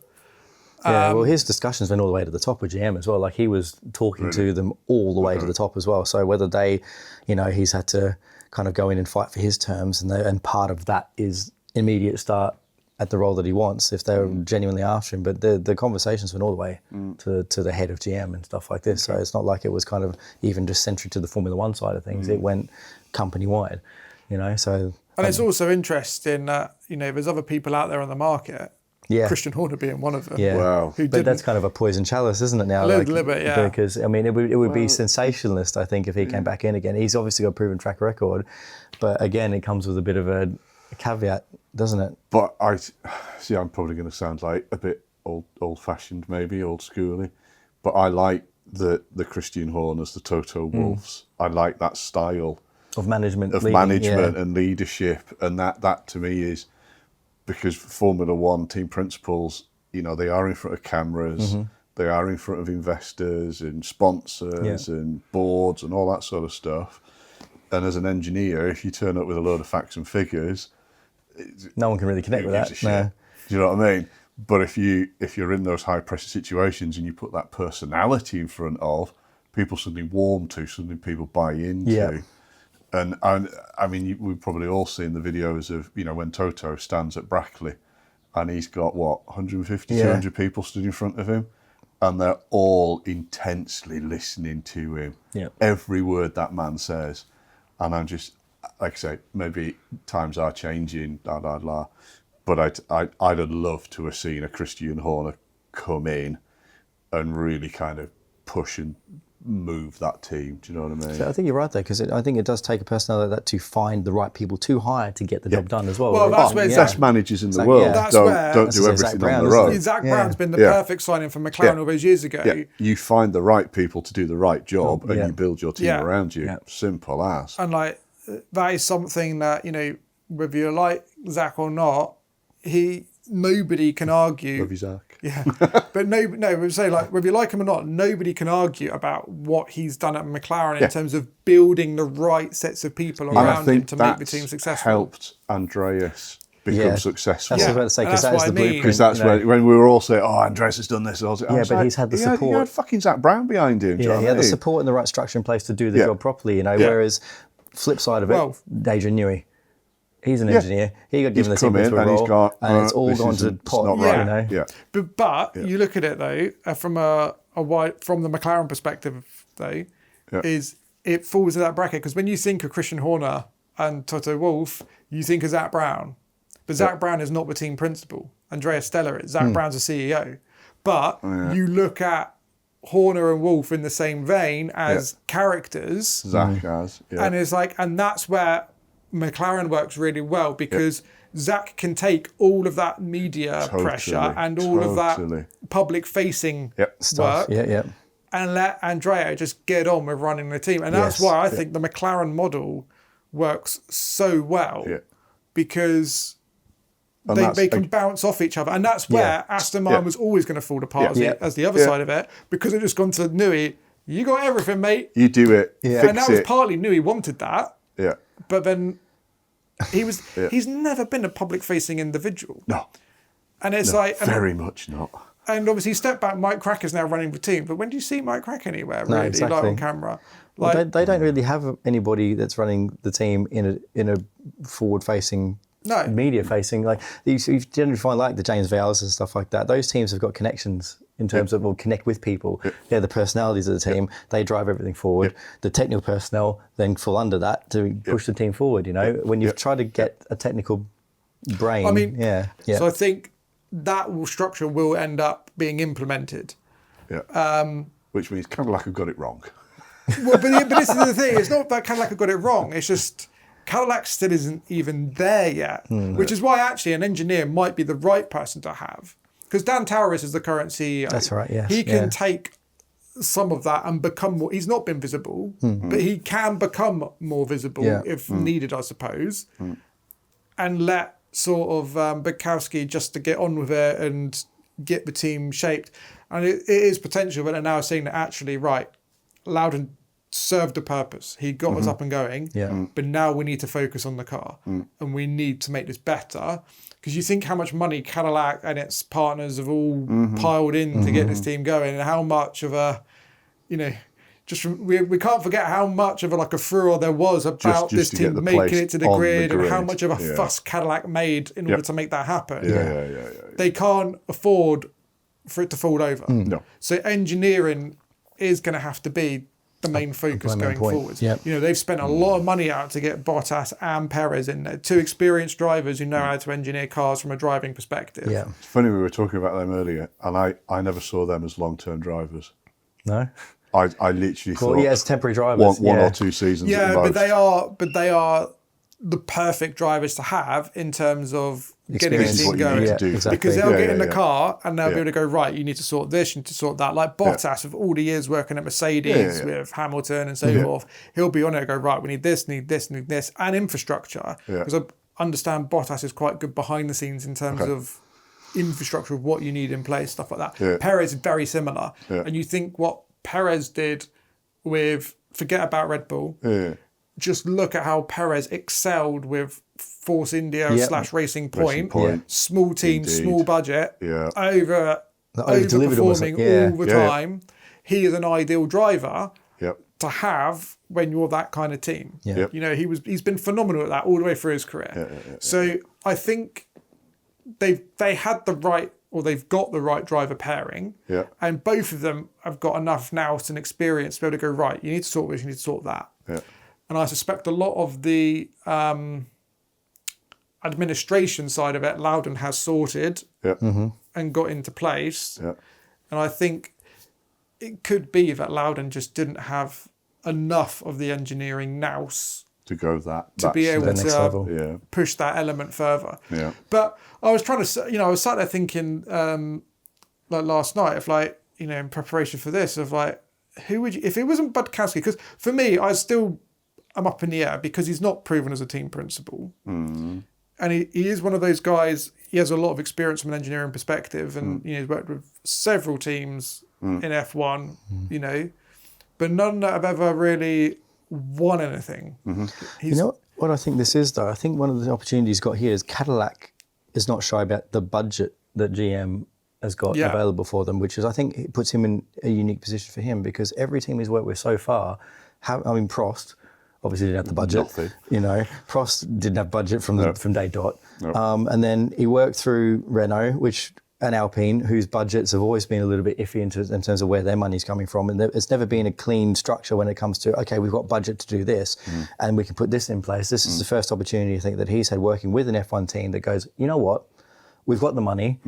Yeah, well, his discussions went all the way to the top of GM as well. Like he was talking to them all the way to the top as well. So whether they, he's had to kind of go in and fight for his terms, and part of that is immediate start at the role that he wants if they're genuinely after him. But the conversations went all the way to the head of GM and stuff like this. So it's not like it was kind of even just centric to the Formula One side of things. It went company wide, So and it's also interesting that there's other people out there on the market. Yeah. Christian Horner being one of them. Yeah. Wow. But that's kind of a poison chalice, isn't it now? A little bit, yeah. Because, I mean, it would be sensationalist, I think, if he came back in again. He's obviously got a proven track record. But again, it comes with a bit of a caveat, doesn't it? But I'm probably going to sound like a bit old-fashioned, maybe, old-schooly. But I like the Christian Horners, the Toto Wolffs. I like that style. Of management. And leadership. And that to me is... Because Formula One team principals, they are in front of cameras, they are in front of investors and sponsors and boards and all that sort of stuff. And as an engineer, if you turn up with a load of facts and figures, no one can really connect with that. No. Do you know what I mean? But if you're in those high pressure situations and you put that personality in front of, people suddenly warm to, suddenly people buy into. Yeah. And I mean, we've probably all seen the videos of, when Toto stands at Brackley and he's got, 150, 200 people stood in front of him, and they're all intensely listening to him. Yeah. Every word that man says. And I'm just, like I say, maybe times are changing, but I'd have loved to have seen a Christian Horner come in and really kind of push and move that team. Do you know what I mean? So I think you're right there, because I think it does take a personality like that to find the right people to hire to get the job done as well. Well, that's where best managers in the world don't do everything on their own. Zach Brown's been the perfect signing for McLaren all those years ago. Yeah. You find the right people to do the right job, and you build your team around you. Yeah. Simple as. And that is something that whether you like Zach or not, nobody can argue. Love you, Zach. Yeah, but we say whether you like him or not, nobody can argue about what he's done at McLaren in terms of building the right sets of people around him to make the team successful. Helped Andreas become successful. That's what I was about to say, because that's the blueprint. Because that's when we were all saying, Andreas has done this. But he's had the support. He had fucking Zach Brown behind him. Yeah, he had the support and the right structure in place to do the job properly. Whereas flip side of it, Adrian Newey. He's an engineer. He got given the team into a role, and it's all gone to pot. Right. Yeah. But you look at it though from from the McLaren perspective though, is it falls in that bracket, because when you think of Christian Horner and Toto Wolff, you think of Zach Brown, but Zach Brown is not the team principal. Andrea Stella is. Zach Brown's a CEO, but you look at Horner and Wolff in the same vein as characters. Zach has, and it's and that's where McLaren works really well, because Zach can take all of that media pressure and all of that public facing work and let Andrea just get on with running the team. And that's why I think the McLaren model works so well, because they can bounce off each other. And that's where Aston Martin was always going to fall apart as the other side of it, because it just gone to Newey. You got everything, mate. You do it. Yeah. And that was partly Newey wanted that. Yeah. But then he's never been a public-facing individual. No. And it's very much not. And obviously, step back, Mike Cracker's now running the team. But when do you see Mike Cracker anywhere, really, on camera? They don't really have anybody that's running the team in a forward-facing, media-facing. You generally find the James Vowles and stuff like that. Those teams have got connections in terms of connect with people. They're the personalities of the team. They drive everything forward. The technical personnel then fall under that to push the team forward. When you've tried to get a technical brain. So I think that structure will end up being implemented. Yeah. Which means Cadillac have got it wrong. Well, but this is the thing. It's not that Cadillac have got it wrong. It's just Cadillac still isn't even there yet, which is why actually an engineer might be the right person to have. Because Dan Towers is the current CEO. That's right, yes. He can take some of that and become more... He's not been visible, but he can become more visible if needed, I suppose, and let sort of Budkowski just to get on with it and get the team shaped. And it is potential, but they're now seeing that actually, right, Lowdon served a purpose. He got us up and going, but now we need to focus on the car and we need to make this better. Because you think how much money Cadillac and its partners have all piled in to get this team going, and how much of a, we can't forget how much of a furore there was about this team making it to the grid, and how much of a fuss Cadillac made in order to make that happen. They can't afford for it to fall over. No. So engineering is going to have to be the main focus going forward. They've spent a lot of money out to get Bottas and Perez in there, two experienced drivers who know how to engineer cars from a driving perspective. Yeah. It's funny, we were talking about them earlier, and I never saw them as long-term drivers. No? I literally thought... as temporary drivers. One or two seasons at most. But they are the perfect drivers to have in terms of getting the team going. Exactly. Because they'll get in the car and they'll be able to go, right, you need to sort this, you need to sort that. Like Bottas, with all the years working at Mercedes with Hamilton and so forth, he'll be on it and go, right, we need this, need this, need this, and infrastructure. Because I understand Bottas is quite good behind the scenes in terms of infrastructure of what you need in place, stuff like that. Perez is very similar. And you think what Perez did with, forget about Red Bull, just look at how Perez excelled with Force India / Racing Point. Small team, small budget, overperforming all the time. He is an ideal driver to have when you're that kind of team. He's been phenomenal at that all the way through his career. So I think they've got the right driver pairing, and both of them have got enough nous and experience to be able to go, right, you need to sort this, you need to sort that. And I suspect a lot of the administration side of it, Lowdon has sorted and got into place. And I think it could be that Lowdon just didn't have enough of the engineering nous to go to be able to push that element further. But I was trying to, I was sat there thinking, like last night, of in preparation for this, of who would you, if it wasn't Budkowski, because for me, I'm up in the air because he's not proven as a team principal. And he is one of those guys, he has a lot of experience from an engineering perspective, and he's worked with several teams in F1, but none that have ever really won anything. What I think this is, though? I think one of the opportunities he's got here is Cadillac is not shy about the budget that GM has got available for them, which is, I think, it puts him in a unique position for him, because every team he's worked with so far, Prost obviously didn't have the budget. Prost didn't have budget from day dot. And then he worked through Renault, and Alpine, whose budgets have always been a little bit iffy in terms of where their money's coming from. And it's never been a clean structure when it comes to, okay, we've got budget to do this and we can put this in place. This is the first opportunity, I think, that he's had working with an F1 team that goes, you know what, we've got the money.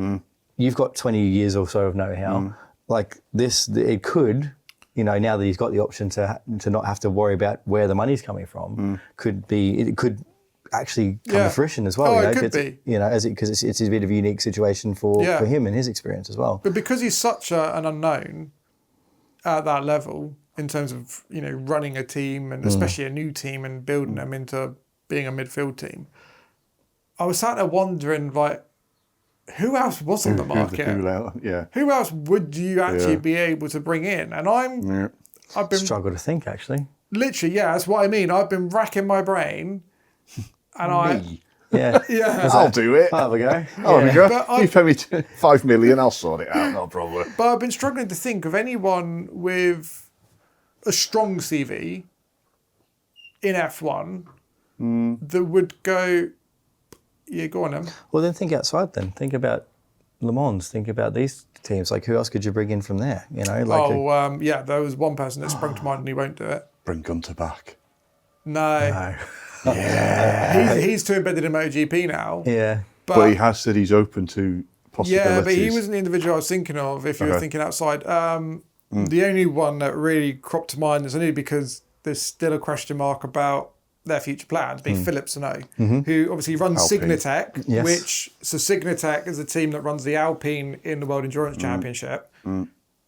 You've got 20 years or so of know-how. Like this, it could, now that he's got the option to not have to worry about where the money's coming from, it could actually come to fruition as well. It could be. Because it's a bit of a unique situation for him and his experience as well. But because he's such an unknown at that level in terms of, running a team, and especially a new team, and building them into being a midfield team, I was sat there wondering, who else was on the market? Who else would you actually be able to bring in? And I've been struggle to think, actually. Literally, that's what I mean. I've been racking my brain, and I'll do it. I'll have a go. I'll have a go. You pay me $5 million, I'll sort it out. No problem. But I've been struggling to think of anyone with a strong CV in F1 that would go. Yeah, go on then. Well, then think outside then. Think about Le Mans. Think about these teams. Who else could you bring in from there? There was one person that sprung to mind and he won't do it. Bring Gunter back. No. Yeah. He's too embedded in MotoGP now. Yeah. But he has said he's open to possibilities. Yeah, but he wasn't the individual I was thinking of, if you were thinking outside. The only one that really cropped to mind is only because there's still a question mark about their future plans, being Philip Sano, who obviously runs Alpine. Signatech, Signatech is a team that runs the Alpine in the World Endurance Championship.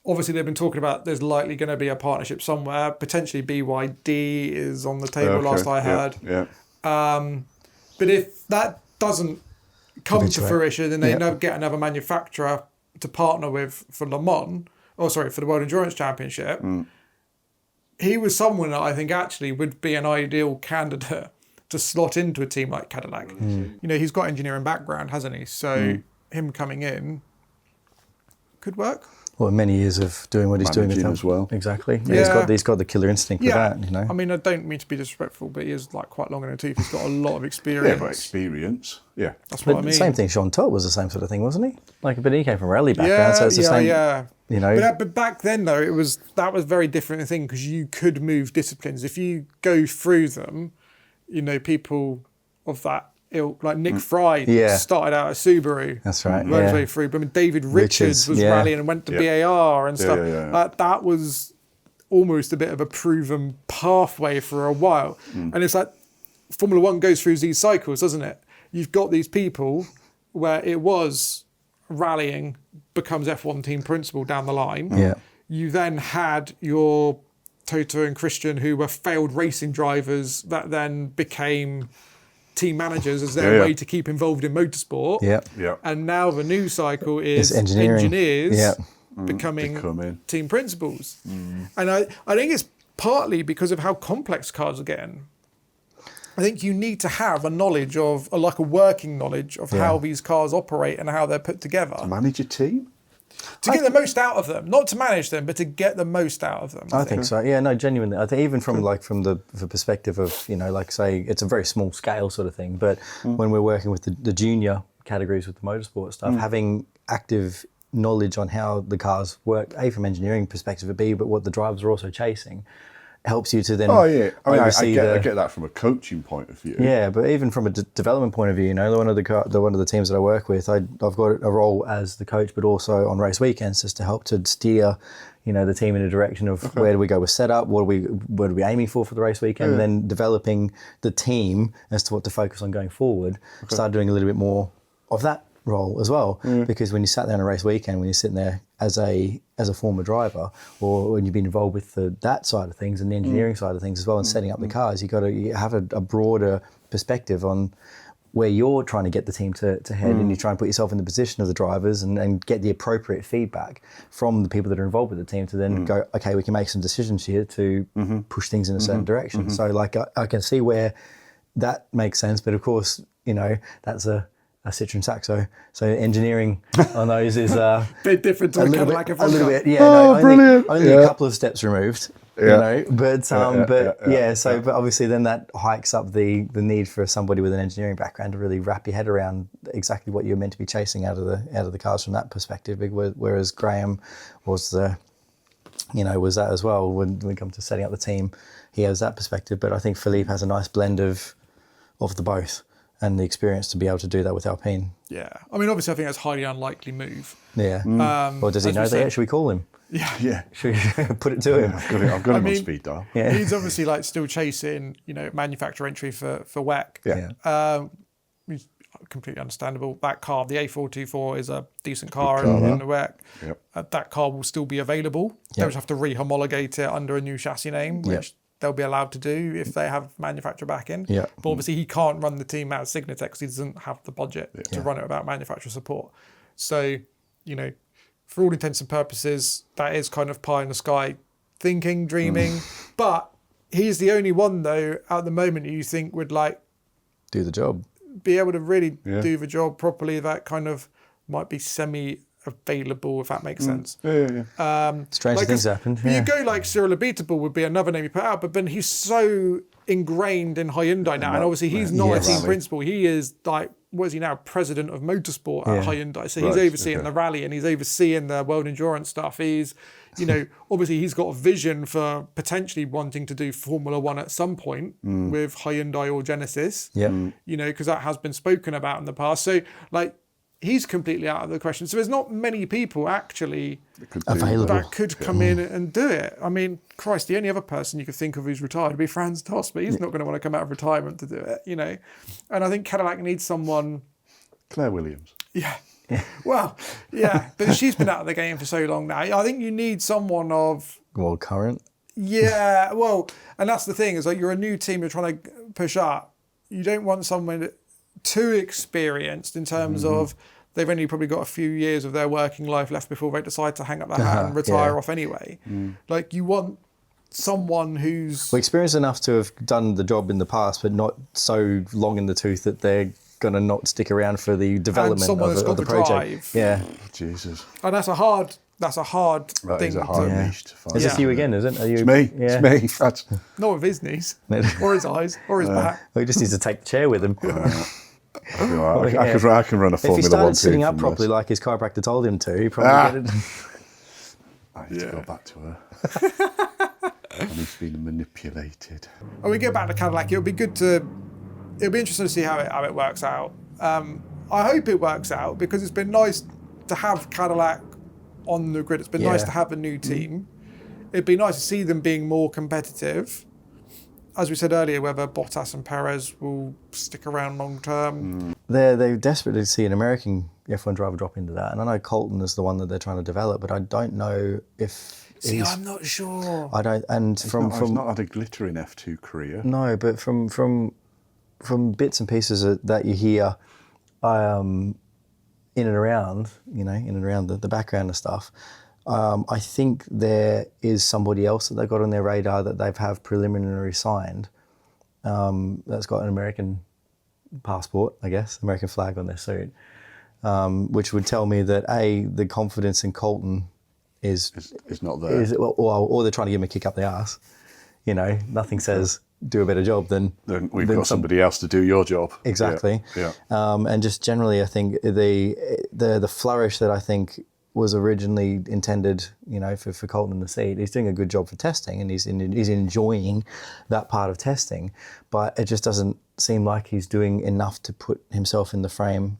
Obviously, they've been talking about there's likely going to be a partnership somewhere. Potentially BYD is on the table last I heard. Yeah. But if that doesn't come to fruition and they never get another manufacturer to partner with for Le Mans, for the World Endurance Championship. He was someone that I think actually would be an ideal candidate to slot into a team like Cadillac. You know, he's got engineering background, hasn't he? So him coming in could work. Well, many years of doing what he's doing as well. Exactly. Yeah. He's got the killer instinct for that, you know. I mean, I don't mean to be disrespectful, but he is like quite long in the tooth. He's got a lot of experience. Yeah, but experience. Yeah. That's what I mean. Same thing, Sean Todt was the same sort of thing, wasn't he? But he came from rally background, so it's the same. Yeah. You know. But back then, though, that was very different thing because you could move disciplines. If you go through them, you know, people of that ilk, like Nick Fry started out at Subaru. That's right. Worked his way through. But I mean, David Richards was rallying and went to BAR and stuff. That was almost a bit of a proven pathway for a while. And it's like Formula One goes through these cycles, doesn't it? You've got these people where it was rallying becomes F1 team principal down the line. Yeah. You then had your Toto and Christian, who were failed racing drivers that then became team managers as their way to keep involved in motorsport. Yeah. And now the new cycle is engineers becoming team principals. And I think it's partly because of how complex cars are getting. I think you need to have a knowledge of, a working knowledge of how these cars operate and how they're put together. To manage a team? To get the most out of them, not to manage them, but to get the most out of them. I think so. Yeah, no, genuinely. I think even from the perspective of, you know, like say it's a very small scale sort of thing, but when we're working with the junior categories with the motorsport stuff, having active knowledge on how the cars work, A, from engineering perspective, but B, but what the drivers are also chasing, helps you to then. Oh yeah, I mean, I get that from a coaching point of view. Yeah, but even from a development point of view, you know, one of the teams that I work with, I've got a role as the coach, but also on race weekends just to help to steer, you know, the team in a direction of where do we go with setup, what are we aiming for the race weekend, and then developing the team as to what to focus on going forward. Start doing a little bit more of that role as well, because when you sat there on a race weekend, when you're sitting there as a former driver, or when you've been involved with that side of things and the engineering side of things as well, and setting up the cars, you have a broader perspective on where you're trying to get the team to head, and you try and put yourself in the position of the drivers and get the appropriate feedback from the people that are involved with the team to then go, okay, we can make some decisions here to push things in a certain direction. So like I can see where that makes sense, but of course, you know, that's a Citroen Saxo, so engineering on those is a bit different to a little bit, only a couple of steps removed, you know. But but obviously then that hikes up the need for somebody with an engineering background to really wrap your head around exactly what you're meant to be chasing out of the cars from that perspective. Whereas Graeme was that as well when we come to setting up the team. He has that perspective, but I think Philippe has a nice blend of the both, and the experience to be able to do that with Alpine. Yeah. I mean, obviously, I think that's a highly unlikely move. Yeah. Or does he know that? Should we call him? Yeah. Should we put it to him? I've got him on speed dial. Yeah. He's obviously still chasing, you know, manufacturer entry for WEC. Yeah. He's completely understandable. That car, the A424, is a decent car in the WEC. Yep. That car will still be available. They'll just have to re-homologate it under a new chassis name, which they'll be allowed to do if they have manufacturer backing. Yeah. But obviously he can't run the team out of Signatech because he doesn't have the budget to run it without manufacturer support. So, you know, for all intents and purposes, that is kind of pie in the sky thinking, dreaming. But he's the only one, though, at the moment you think would do the job. Be able to really do the job properly. That kind of might be available, if that makes sense. Strange things happened. You go Cyril Abiteboul would be another name you put out, but then he's so ingrained in Hyundai now, and obviously he's not a team principal. He is what is he now? President of motorsport at Hyundai. So he's overseeing the rally and he's overseeing the world endurance stuff. He's, you know, obviously he's got a vision for potentially wanting to do Formula One at some point with Hyundai or Genesis. You know, because that has been spoken about in the past. So he's completely out of the question. So there's not many people actually available that could come in and do it. I mean, Christ, the only other person you could think of who's retired would be Franz Tost, but he's not going to want to come out of retirement to do it, you know. And I think Cadillac needs someone. Claire Williams. Yeah. Well, yeah, but she's been out of the game for so long now. I think you need someone of current. Yeah, well, and that's the thing is you're a new team, you're trying to push up. You don't want someone too experienced in terms of they've only probably got a few years of their working life left before they decide to hang up their hat and retire off anyway. Like you want someone who's experienced enough to have done the job in the past, but not so long in the tooth that they're going to not stick around for the development of the project. Drive. Yeah. Jesus. And that's a hard That thing. is a hard niche to find. Is this you again, is it? Are you, It's me. Yeah. It's me. That's, Not with his knees, or his eyes, or his back. Well, he just needs to take the chair with him. I can run a Formula 1 If he started sitting team up from properly this. like his chiropractor told him to, he'd probably get it. I need to go back to her. And he's been manipulated. When we get back to Cadillac, it'll be interesting to see how it works out. I hope it works out because it's been nice to have Cadillac on the grid. It's been nice to have a new team. It'd be nice to see them being more competitive. As we said earlier, whether Bottas and Perez will stick around long term. They desperately see an American F1 driver drop into that, and I know Colton is the one that they're trying to develop, but I don't know if. I'm not sure. I don't, and He's from not had a glittering F2 career. No, but from bits and pieces that you hear, in and around, the background of stuff. I think there is somebody else that they've got on their radar that they've have preliminary signed. That's got an American passport, I guess, American flag on their suit, which would tell me that the confidence in Colton is not there. Or they're trying to give him a kick up the arse. Nothing says do a better job than we've got somebody else to do your job. Exactly. Yeah. And just generally, I think the flourish that I think was originally intended, for Colton in the seat. He's doing a good job for testing, and he's enjoying that part of testing. But it just doesn't seem like he's doing enough to put himself in the frame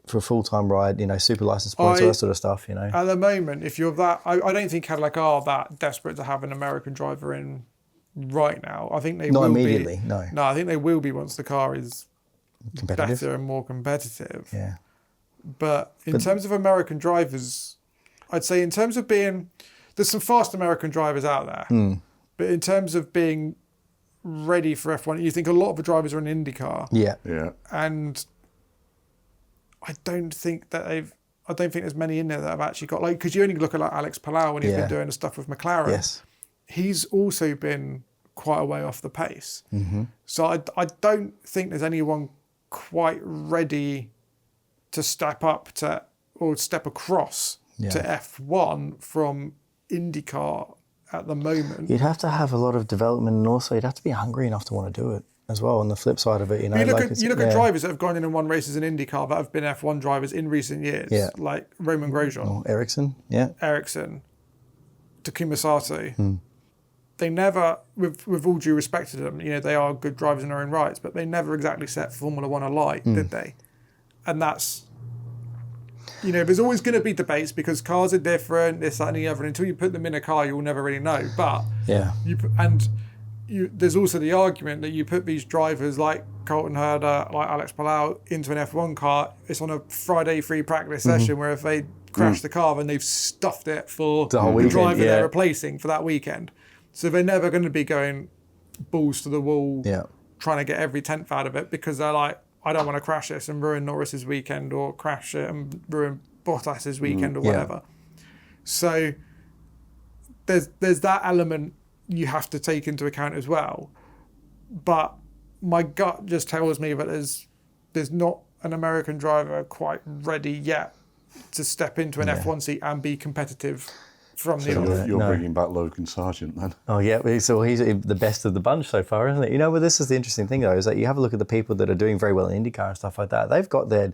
for a full-time ride. Super license points, all that sort of stuff. At the moment, if you're that, I don't think Cadillac are that desperate to have an American driver in right now. I think they not will immediately. be. No, I think they will be once the car is competitive, better and more competitive. Yeah. But in terms of American drivers, I'd say in terms of there's some fast American drivers out there. But in terms of being ready for F1, you think a lot of the drivers are in IndyCar. Yeah. Yeah. And I don't think there's many in there that have actually got, because you only look at Alex Palou when he's been doing the stuff with McLaren. Yes. He's also been quite a way off the pace. Mm-hmm. So I don't think there's anyone quite ready to step up to or step across to F1 from IndyCar at the moment. You'd have to have a lot of development, and also you'd have to be hungry enough to want to do it as well. On the flip side of it, You look at drivers that have gone in and won races in IndyCar that have been F1 drivers in recent years, like Roman Grosjean, Ericsson, Takuma Sato. They never, with all due respect to them, they are good drivers in their own rights, but they never exactly set Formula One alight, did they? And that's, there's always going to be debates because cars are different, this, that, and the other. Until you put them in a car, you'll never really know. But there's also the argument that you put these drivers like Colton Herder, like Alex Palou, into an F1 car. It's on a Friday free practice session where if they crash the car, then they've stuffed it for the driver they're replacing for that weekend. So they're never going to be going balls to the wall, trying to get every tenth out of it because they're like, I don't want to crash this and ruin Norris's weekend or crash it and ruin Bottas's weekend or whatever. So there's that element you have to take into account as well. But my gut just tells me that there's not an American driver quite ready yet to step into an F1 seat and be competitive from the You're bringing back Logan Sargent then. Oh yeah, so he's the best of the bunch so far, isn't it? But this is the interesting thing though, is that you have a look at the people that are doing very well in IndyCar and stuff like that. They've got their,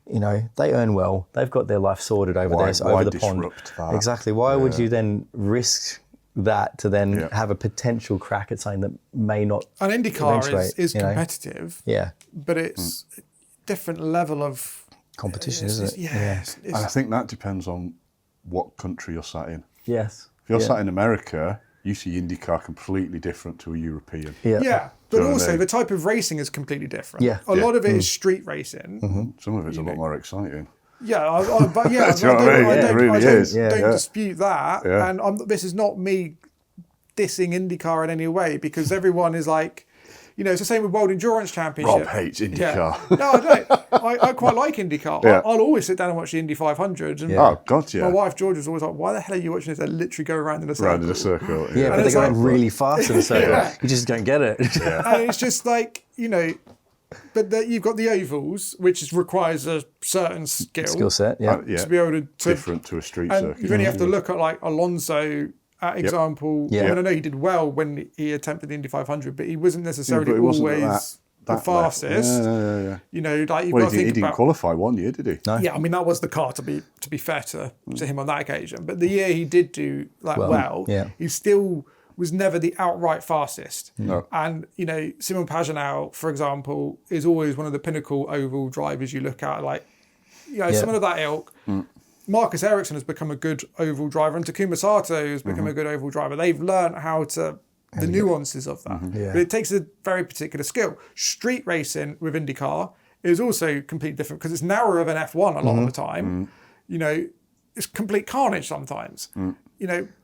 they earn well. They've got their life sorted over there, over the pond. That? Exactly. Why would you then risk that to then have a potential crack at something that may not? And IndyCar is competitive. Yeah. But it's a different level of competition, isn't it? Yes. And I think that depends on what country you're sat in. Yes. If you're sat in America, you see IndyCar completely different to a European. Yeah, but also the type of racing is completely different. Yeah. A lot of it is street racing. Some of it's a lot more exciting. Yeah, I don't dispute that. Yeah. And this is not me dissing IndyCar in any way because everyone is like, it's the same with World Endurance Championship. Rob hates IndyCar. Yeah. No, I don't. I quite like IndyCar. Yeah. I'll always sit down and watch the Indy 500. And Oh, God, yeah. my wife George was always like, "Why the hell are you watching this? They literally go around in a circle." Round in a circle. Yeah, but they're going really fast in a circle. You just don't get it. And it's just like, but you've got the ovals, which requires a certain Skill set, yeah. to be able to different to a street and circuit. you only have to look at like Alonso, example. Yeah. I mean, I know he did well when he attempted the Indy 500, but he wasn't necessarily but it wasn't always the that fastest. Yeah. Like you've Well, got to he think didn't about. qualify one year, did he? No. Yeah, I mean that was the car to be fair to him on that occasion. But the year he did do well, he still was never the outright fastest. No. And Simon Pagenaud, for example, is always one of the pinnacle oval drivers you look at. Like, someone of that ilk. Marcus Ericsson has become a good oval driver, and Takuma Sato has become a good oval driver. They've learned how to the nuances of that. But it takes a very particular skill. Street racing with IndyCar is also completely different because it's narrower of an F1 a lot of the time. It's complete carnage sometimes.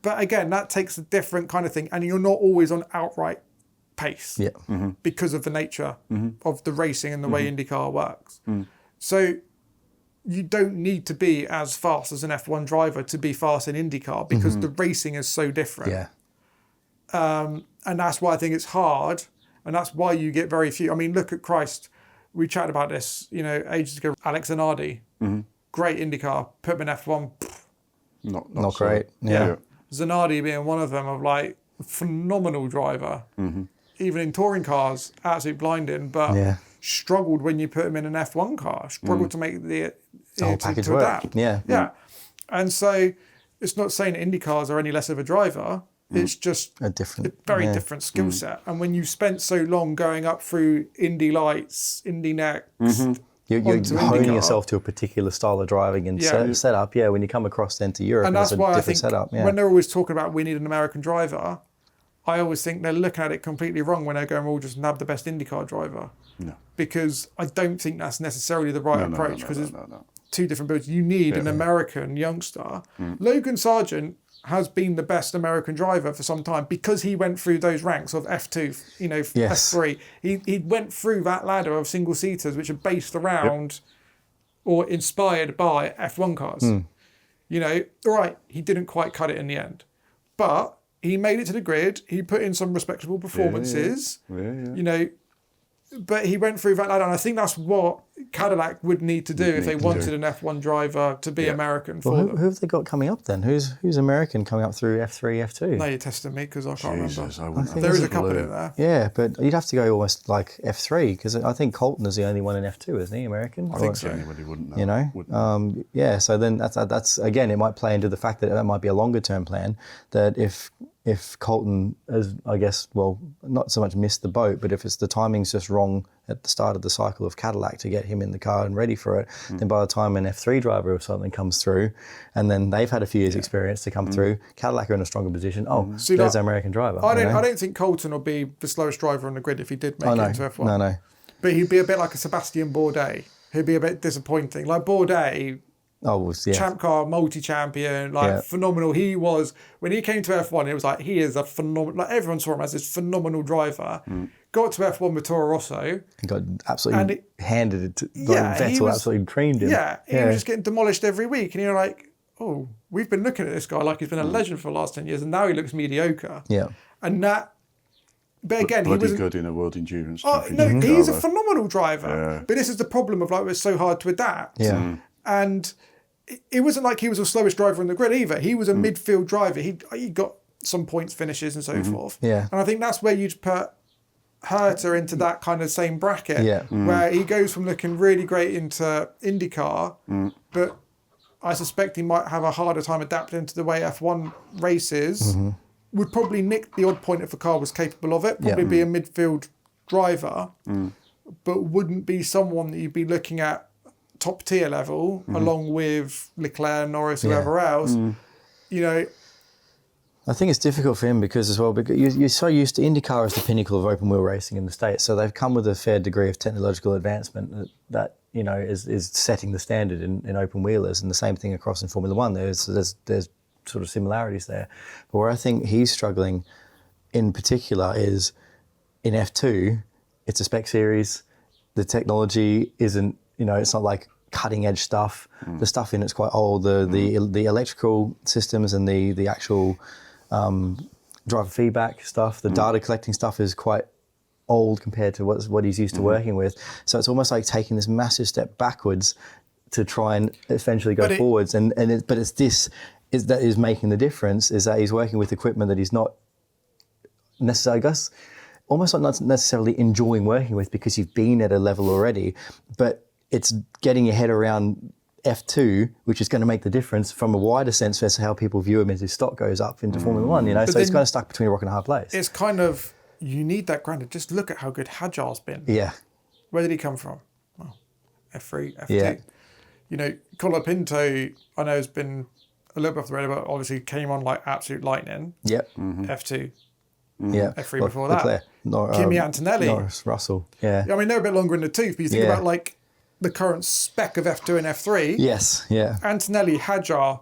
But again, that takes a different kind of thing, and you're not always on outright pace because of the nature of the racing and the way IndyCar works. So you don't need to be as fast as an F1 driver to be fast in IndyCar because the racing is so different. Yeah. And that's why I think it's hard, and that's why you get very few. I mean, look at Christ. We chatted about this, ages ago. Alex Zanardi, great IndyCar, put him in F1. Not great. Yeah. Zanardi being one of them, of like phenomenal driver, even in touring cars, absolutely blinding, but struggled when you put him in an F1 car. Struggled to make the whole package to work. adapt. Yeah. And so it's not saying that Indy cars are any less of a driver. It's just a very different skill set. And when you've spent so long going up through Indy Lights, Indy Next, you're honing yourself to a particular style of driving and setup. Yeah, when you come across then to Europe, and that's why I think setup. When they're always talking about we need an American driver, I always think they're looking at it completely wrong when they're going, we'll just nab the best IndyCar driver. No. Because I don't think that's necessarily the right approach, because it's two different builds. You need an American youngster. Logan Sargent has been the best American driver for some time because he went through those ranks of F2, F3. He went through that ladder of single seaters, which are based around or inspired by F1 cars. All right, he didn't quite cut it in the end, but he made it to the grid. He put in some respectable performances. But he went through that ladder, and I think that's what Cadillac would need to do if they wanted an F1 driver to be American for them. Who have they got coming up then? Who's American coming up through F3, F2? No, you're testing me because I can't remember. There is a couple in there. Yeah, but you'd have to go almost like F3 because I think Colton is the only one in F2, isn't he? American? I think so. Anybody wouldn't know. So then that's again, it might play into the fact that might be a longer term plan, that if Colton has, I guess, well, not so much missed the boat, but if it's the timing's just wrong at the start of the cycle of Cadillac to get him in the car and ready for it, then by the time an F3 driver or something comes through, and then they've had a few years experience to come through, Cadillac are in a stronger position. There's an American driver. I don't think Colton will be the slowest driver on the grid if he did make it into F1. No. But he'd be a bit like a Sebastian Bourdais. He'd be a bit disappointing. Like Bourdais, champ car, multi-champion, phenomenal. He was, when he came to F1, it was like, he is a phenomenal, like everyone saw him as this phenomenal driver. Got to F1 with Toro Rosso. And got absolutely handed it to Vettel, absolutely creamed him. He was just getting demolished every week. And you're like, oh, we've been looking at this guy like he's been a legend for the last 10 years, and now he looks mediocre. Yeah. And that, but again, he was good in a World Endurance Championship. No, he's a phenomenal driver. Yeah. But this is the problem of like, it's so hard to adapt. Yeah. And it wasn't like he was the slowest driver in the grid either. He was a midfield driver. He got some points finishes and so forth. Yeah. And I think that's where you'd put Herta into that kind of same bracket, where he goes from looking really great into IndyCar, but I suspect he might have a harder time adapting to the way F1 races. Would probably nick the odd point if the car was capable of it. Probably be a midfield driver, but wouldn't be someone that you'd be looking at top tier level along with Leclerc, Norris, whoever else. I think it's difficult for him because you're so used to IndyCar as the pinnacle of open wheel racing in the States. So they've come with a fair degree of technological advancement that is setting the standard in open wheelers, and the same thing across in Formula One. There's sort of similarities there. But where I think he's struggling in particular is in F2, it's a spec series. The technology isn't, it's not like cutting edge stuff. The stuff in it's quite old. The electrical systems and the actual driver feedback stuff, the data collecting stuff is quite old compared to what he's used to working with. So it's almost like taking this massive step backwards to try and eventually go forwards. But it's this that is making the difference, is that he's working with equipment that he's not necessarily, I guess, almost not necessarily enjoying working with because you've been at a level already, but it's getting your head around F2, which is going to make the difference from a wider sense as to how people view him as his stock goes up into Formula One, So it's kind of stuck between a rock and a hard place. It's kind of, you need that granted. Just look at how good Hajar's been. Yeah. Where did he come from? Well, F3, F2. Yeah. Colapinto, I know, has been a little bit off the radar, but obviously came on like absolute lightning. Yep. F2. Yeah. F3 before that. Leclerc, Kimi Antonelli. Norris, Russell. Yeah. I mean, they're a bit longer in the tooth, but you think about like the current spec of F2 and F3. Yes, yeah. Antonelli, Hajar,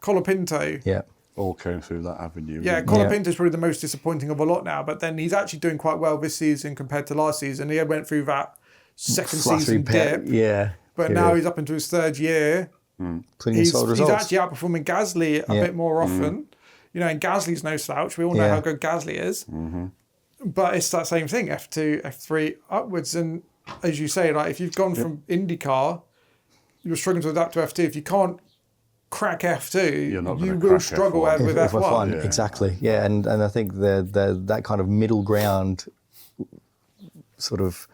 Colapinto. Yeah. All came through that avenue. Yeah, Colapinto's probably the most disappointing of a lot now, but then he's actually doing quite well this season compared to last season. He went through that second season dip. Yeah. But now he's up into his third year. He's actually outperforming Gasly a bit more often. And Gasly's no slouch. We all know how good Gasly is. But it's that same thing, F2, F3, upwards. And as you say, like if you've gone from IndyCar, you're struggling to adapt to F2. If you can't crack F2, you will struggle with F1. Yeah. Exactly. Yeah, and I think that kind of middle ground sort of,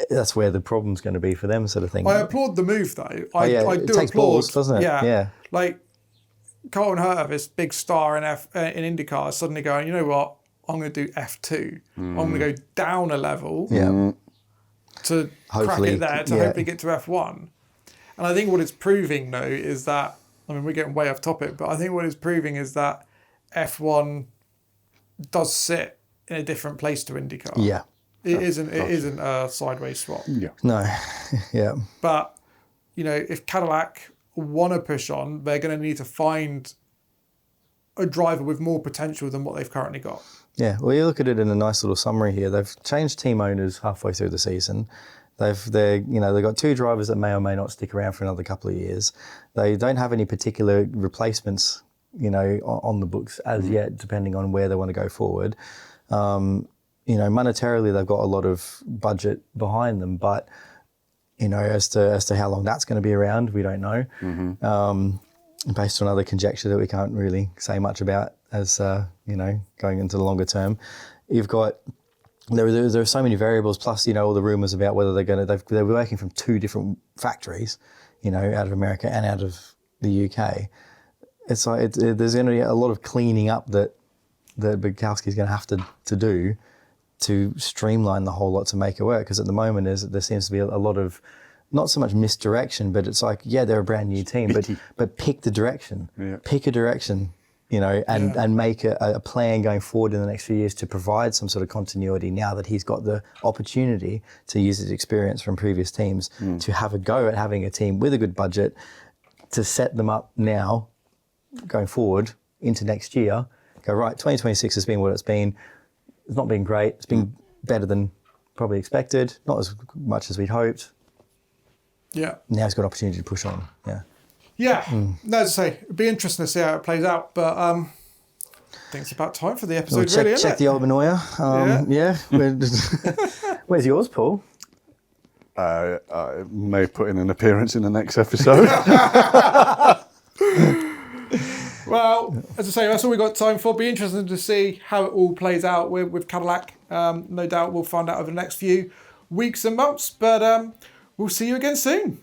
that's where the problem's going to be for them, sort of thing. I applaud the move, though. I do it takes applaud, balls, doesn't it? Yeah. Like Colton Herta, this big star in IndyCar, suddenly going, you know what? I'm going to do F2. I'm going to go down a level to hopefully crack it there, to hopefully get to F1. And I think what it's proving, though, is that, I mean, we're getting way off topic, but I think what it's proving is that F1 does sit in a different place to IndyCar. Yeah. It isn't a sideways swap. Yeah. No. Yeah. But, if Cadillac want to push on, they're going to need to find a driver with more potential than what they've currently got. Yeah. Well, you look at it in a nice little summary here. They've changed team owners halfway through the season. They've got two drivers that may or may not stick around for another couple of years. They don't have any particular replacements, on the books as yet, depending on where they want to go forward. Monetarily, they've got a lot of budget behind them, but, as to how long that's going to be around, we don't know. Based on other conjecture that we can't really say much about as, going into the longer term. You've got, there are so many variables, plus, all the rumours about whether they're working from two different factories, out of America and out of the UK. It's like, there's going to be a lot of cleaning up that Budkowski's going to have to do to streamline the whole lot to make it work. Because at the moment, there seems to be a lot of, not so much misdirection, but it's like, they're a brand new team, but pick the direction. Yeah. Pick a direction, and make a plan going forward in the next few years to provide some sort of continuity now that he's got the opportunity to use his experience from previous teams to have a go at having a team with a good budget to set them up now going forward into next year. Go, right, 2026 has been what it's been. It's not been great. It's been better than probably expected, not as much as we'd hoped. Yeah. Now he's got an opportunity to push on. Yeah. Yeah. No, as I say, it'd be interesting to see how it plays out, but I think it's about time for the episode, really, isn't it? Check the old Manoia. Where's yours, Paul? I may put in an appearance in the next episode. Well, as I say, that's all we've got time for. Be interesting to see how it all plays out with Cadillac. No doubt we'll find out over the next few weeks and months, but we'll see you again soon.